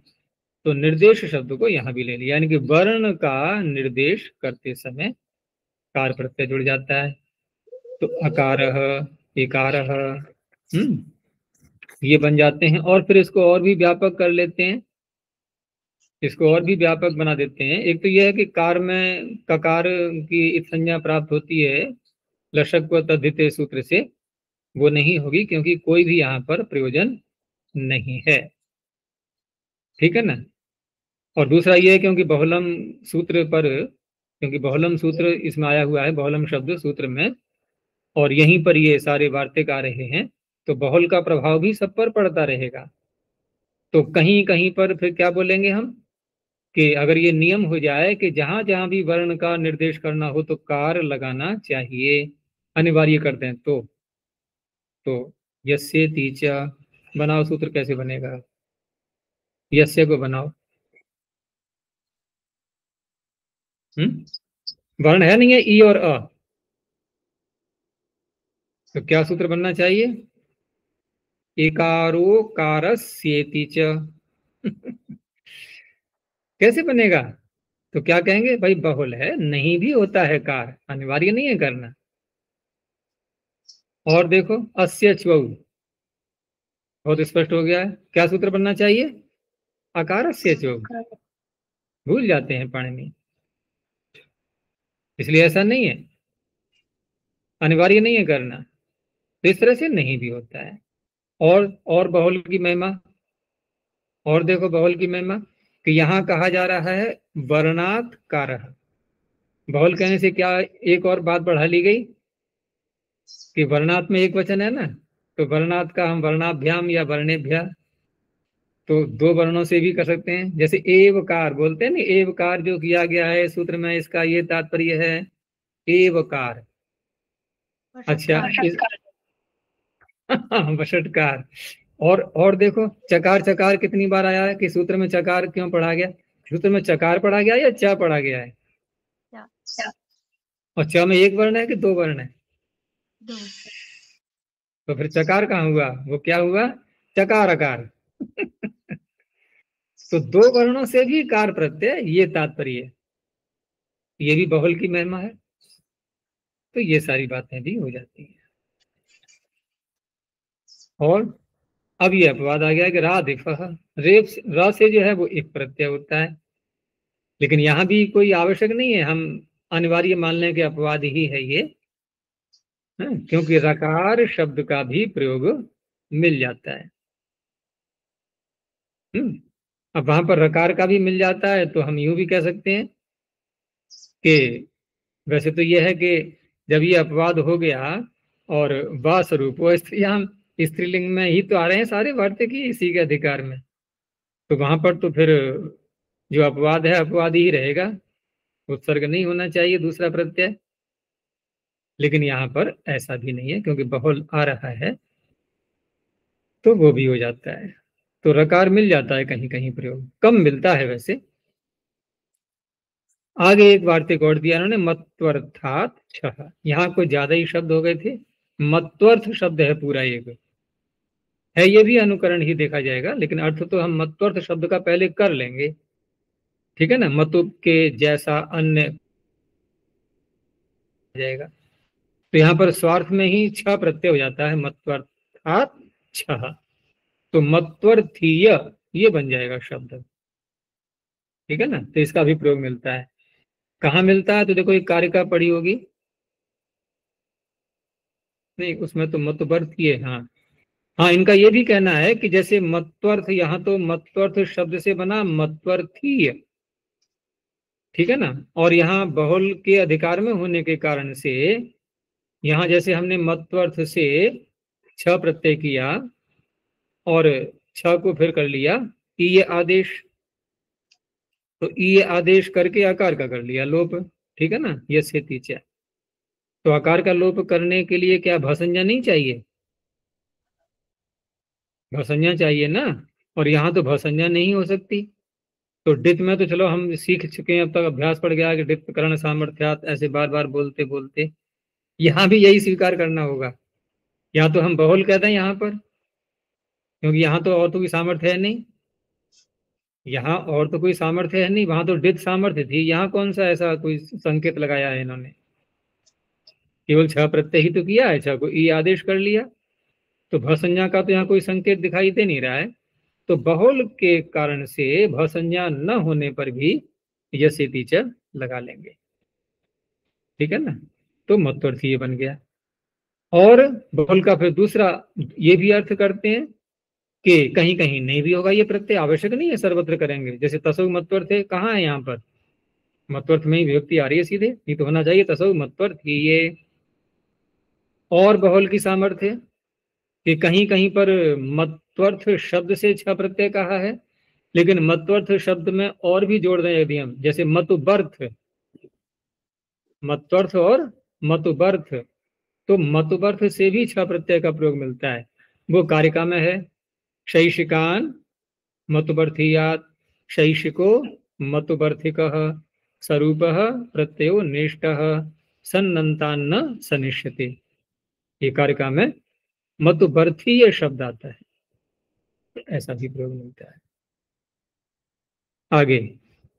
तो निर्देश शब्द को यहां भी ले लिया, यानी कि वर्ण का निर्देश करते समय कार प्रत्यय जुड़ जाता है। तो अकारः, इकारः, ये बन जाते हैं। और फिर इसको और भी व्यापक कर लेते हैं, इसको और भी व्यापक बना देते हैं। एक तो यह है कि कार में ककार की इत संज्ञा प्राप्त होती है लशक व तद्धिते सूत्र से, वो नहीं होगी क्योंकि कोई भी यहाँ पर प्रयोजन नहीं है, ठीक है ना। और दूसरा ये है क्योंकि बहुलम सूत्र पर, क्योंकि बहुलम सूत्र इसमें आया हुआ है, बहुलम शब्द सूत्र में, और यहीं पर ये सारे वार्तिक आ रहे हैं, तो बहुल का प्रभाव भी सब पर पड़ता रहेगा। तो कहीं कहीं पर फिर क्या बोलेंगे हम कि अगर ये नियम हो जाए कि जहां जहां भी वर्ण का निर्देश करना हो तो कार लगाना चाहिए, अनिवार्य कर दें, तो यस्य तीच बनाओ, सूत्र कैसे बनेगा, यस्य को बनाओ। वर्ण है नहीं है ई और अ, तो क्या सूत्र बनना चाहिए, एकारो कारस्येति च कैसे बनेगा, तो क्या कहेंगे भाई बहुल है, नहीं भी होता है कार, अनिवार्य नहीं है करना। और देखो अस्य च्वौ, बहुत स्पष्ट हो गया है, क्या सूत्र बनना चाहिए, अकारस्य च्वौ, भूल जाते हैं पाणिनि, इसलिए ऐसा नहीं है, अनिवार्य नहीं है करना, तो इस तरह से नहीं भी होता है। और बहुल की महिमा, और देखो बहुल की महिमा कि यहां कहा जा रहा है वर्णात् कारः, बहुल कहने से क्या एक और बात बढ़ा ली गई कि वर्णात् में एक वचन है ना, तो वर्णात् का हम वर्णाभ्याम या वर्णेभ्य, तो दो वर्णों से भी कर सकते हैं। जैसे एवकार बोलते हैं ना, एवकार जो किया गया है सूत्र में, इसका ये तात्पर्य है एवकार। अच्छा वषटकार। और देखो चकार, चकार कितनी बार आया है कि सूत्र में चकार क्यों पढ़ा गया, सूत्र में चकार पढ़ा गया या च पढ़ा गया है, और च में एक वर्ण है कि दो वर्ण है, दो। तो फिर चकार कहाँ हुआ, वो क्या हुआ, चकार अकार तो दो वर्णों से भी कार प्रत्यय, ये तात्पर्य, ये भी बहुल की महिमा है। तो ये सारी बातें भी हो जाती हैं। और अब ये अपवाद आ गया कि राधिफ, रेप र से जो है वो एक प्रत्यय होता है, लेकिन यहां भी कोई आवश्यक नहीं है, हम अनिवार्य मान लें कि अपवाद ही है ये, क्योंकि रकार शब्द का भी प्रयोग मिल जाता है। अब वहां पर रकार का भी मिल जाता है, तो हम यूं भी कह सकते हैं कि वैसे तो यह है कि जब ये अपवाद हो गया और वा स्वरूप, वो स्त्रीलिंग में ही तो आ रहे हैं सारे वार्तिक ही इसी के अधिकार में, तो वहां पर तो फिर जो अपवाद है अपवाद ही रहेगा, उत्सर्ग नहीं होना चाहिए दूसरा प्रत्यय। लेकिन यहाँ पर ऐसा भी नहीं है क्योंकि बहुल आ रहा है, तो वो भी हो जाता है। तो रकार मिल जाता है कहीं कहीं प्रयोग, कम मिलता है वैसे। आगे एक वार्तिक और दिया उन्होंने, मत्वर्थात छह, यहाँ कोई ज्यादा ही शब्द हो गए थे, मत्वर्थ शब्द है पूरा एक है, ये भी अनुकरण ही देखा जाएगा, लेकिन अर्थ तो हम मत्वर्थ शब्द का पहले कर लेंगे, ठीक है ना, मतु के जैसा अन्य जाएगा। तो यहाँ पर स्वार्थ में ही छ प्रत्यय हो जाता है, मत्वर्थात छह, तो मत्वर्थीय ये बन जाएगा शब्द, ठीक है ना। तो इसका भी प्रयोग मिलता है, कहाँ मिलता है, तो देखो एक कारिका पड़ी होगी, नहीं उसमें तो मतवर्तीय, हाँ हाँ, इनका ये भी कहना है कि जैसे मत्वर्थ, यहाँ तो मत्वर्थ शब्द से बना मत्वर्थीय, ठीक है ना, और यहाँ बहुल के अधिकार में होने के कारण से यहाँ जैसे हमने मत्वर्थ से छ प्रत्यय किया और छ को फिर कर लिया ये आदेश, तो ये आदेश करके आकार का कर लिया लोप, ठीक है ना, यस्य तीच, तो आकार का लोप करने के लिए क्या भसंज्ञा नहीं चाहिए, भसंज्ञा चाहिए ना, और यहाँ तो भसंज्ञा नहीं हो सकती। तो डित में तो चलो हम सीख चुके हैं, अब तक अभ्यास पड़ गया कि डित करण सामर्थ्यात, ऐसे बार बार बोलते बोलते यहाँ भी यही स्वीकार करना होगा। यहाँ तो हम बहुल कहते हैं यहाँ पर, क्योंकि यहाँ तो और तो कोई सामर्थ्य है नहीं, यहाँ और तो कोई सामर्थ्य है नहीं, वहां तो डित सामर्थ्य थी, यहाँ कौन सा ऐसा कोई संकेत लगाया है इन्होंने? केवल छह प्रत्यय ही तो किया है, छह को ई आदेश कर लिया, तो भ संज्ञा का तो यहाँ कोई संकेत दिखाई दे नहीं रहा है। तो बहुल के कारण से भ संज्ञा न होने पर भी यसेति च लगा लेंगे, ठीक है ना। तो मत्वर्थी ये बन गया। और बहुल का फिर दूसरा ये भी अर्थ करते हैं कि कहीं कहीं नहीं भी होगा ये प्रत्यय, आवश्यक नहीं है सर्वत्र करेंगे। जैसे तसौ मत्वर्थ है, कहाँ है यहाँ पर? मत्वर्थ में ही विभक्ति आ रही है सीधे, नहीं तो होना चाहिए तसौ मत्वर्थ ही ये। और बहुल की सामर्थ्य कि कहीं कहीं पर मत्वर्थ शब्द से छह प्रत्यय कहा है, लेकिन मत्वर्थ शब्द में और भी जोड़ दें यदि हम, जैसे मतुबर्थ, मत्वर्थ और मतुबर्थ, तो मतुबर्थ से भी छह प्रत्यय का प्रयोग मिलता है। वो कारिका में है, शैषिकान मतुबर्थीयात, शैषिको मतुबर्थिकः, स्वरूपः प्रत्ययो नेष्टः, सन्नन्तान्न सनिष्यते। ये कारिका में मतुबर्थीय शब्द आता है, ऐसा भी प्रयोग मिलता है। आगे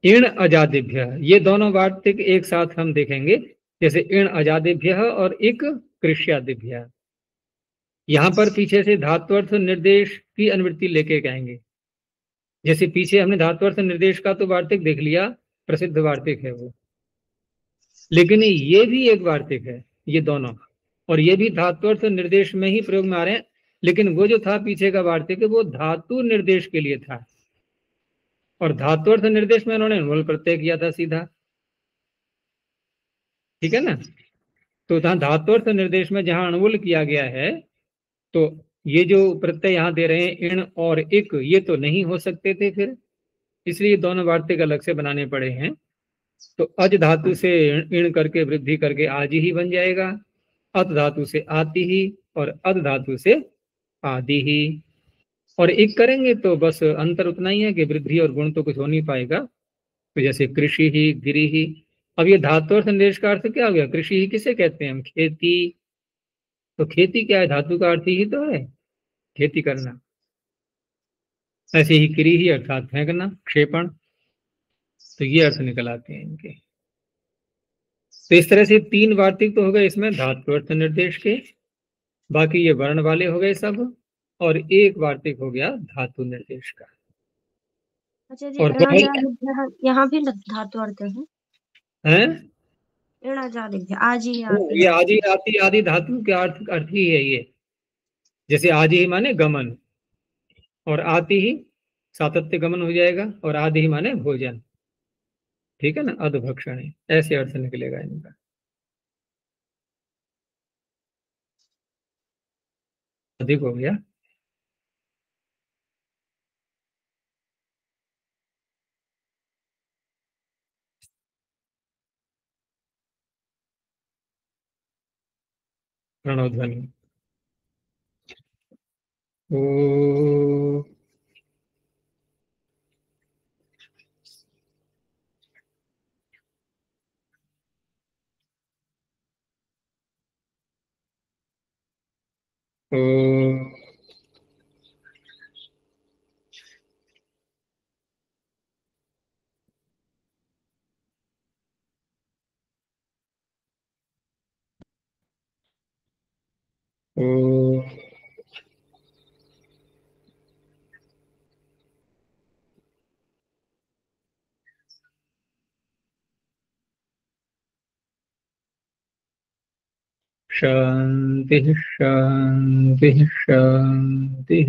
इण अजादिभ्य, ये दोनों वार्तिक एक साथ हम देखेंगे, जैसे इण अजादिभ्य और इक कृष्यादिभ्य। यहां पर पीछे से धात्वर्थ निर्देश की अनुवृत्ति लेके कहेंगे। जैसे पीछे हमने धात्वर्थ निर्देश का तो वार्तिक देख लिया, प्रसिद्ध वार्तिक है वो, लेकिन ये भी एक वार्तिक है, ये दोनों, और ये भी धात्वर्थ निर्देश में ही प्रयोग में आ रहे हैं। लेकिन वो जो था पीछे का वार्तिक वो धातु निर्देश के लिए था, और धात्वर्थ निर्देश में उन्होंने मूल प्रत्यय किया था सीधा, ठीक है ना। तो जहां धात्वर्थ निर्देश में जहां अणुवल किया गया है, तो ये जो प्रत्यय यहाँ दे रहे हैं इण और इक, ये तो नहीं हो सकते थे फिर, इसलिए दोनों वार्तिक अलग से बनाने पड़े हैं। तो अज धातु से इण करके वृद्धि करके आज ही बन जाएगा, अत धातु से आती ही, और अद धातु से आदि ही। और एक करेंगे तो बस अंतर उतना ही है कि वृद्धि और गुण तो कुछ हो नहीं पाएगा। तो जैसे कृषि ही, गिरी ही, अब ये धातु और संदेश का अर्थ क्या हो गया? कृषि ही किसे कहते हैं हम? खेती। तो खेती क्या है? धातु का अर्थ ही तो है खेती करना। ऐसे ही क्री ही अर्थात फेंकना, क्षेपण। तो ये अर्थ निकल आते हैं इनके। तो इस तरह से तीन वार्तिक तो हो गए इसमें धातु अर्थ निर्देश के, बाकी ये वर्ण वाले हो गए सब, और एक वार्तिक हो गया धातु निर्देश का। अच्छा जी, और यहाँ भी धातु अर्थ है? आज ही ये आदि आती आदि धातु के अर्थ ही है ये। जैसे आदि ही माने गमन, और आती ही सातत्य गमन हो जाएगा, और आदि ही माने भोजन, ठीक है ना, अधभक्षण, ऐसे अर्थ निकलेगा इनका। अधिक हो गया। प्रणोध्वनि ओ। ओ ओ शांति शांति शांति।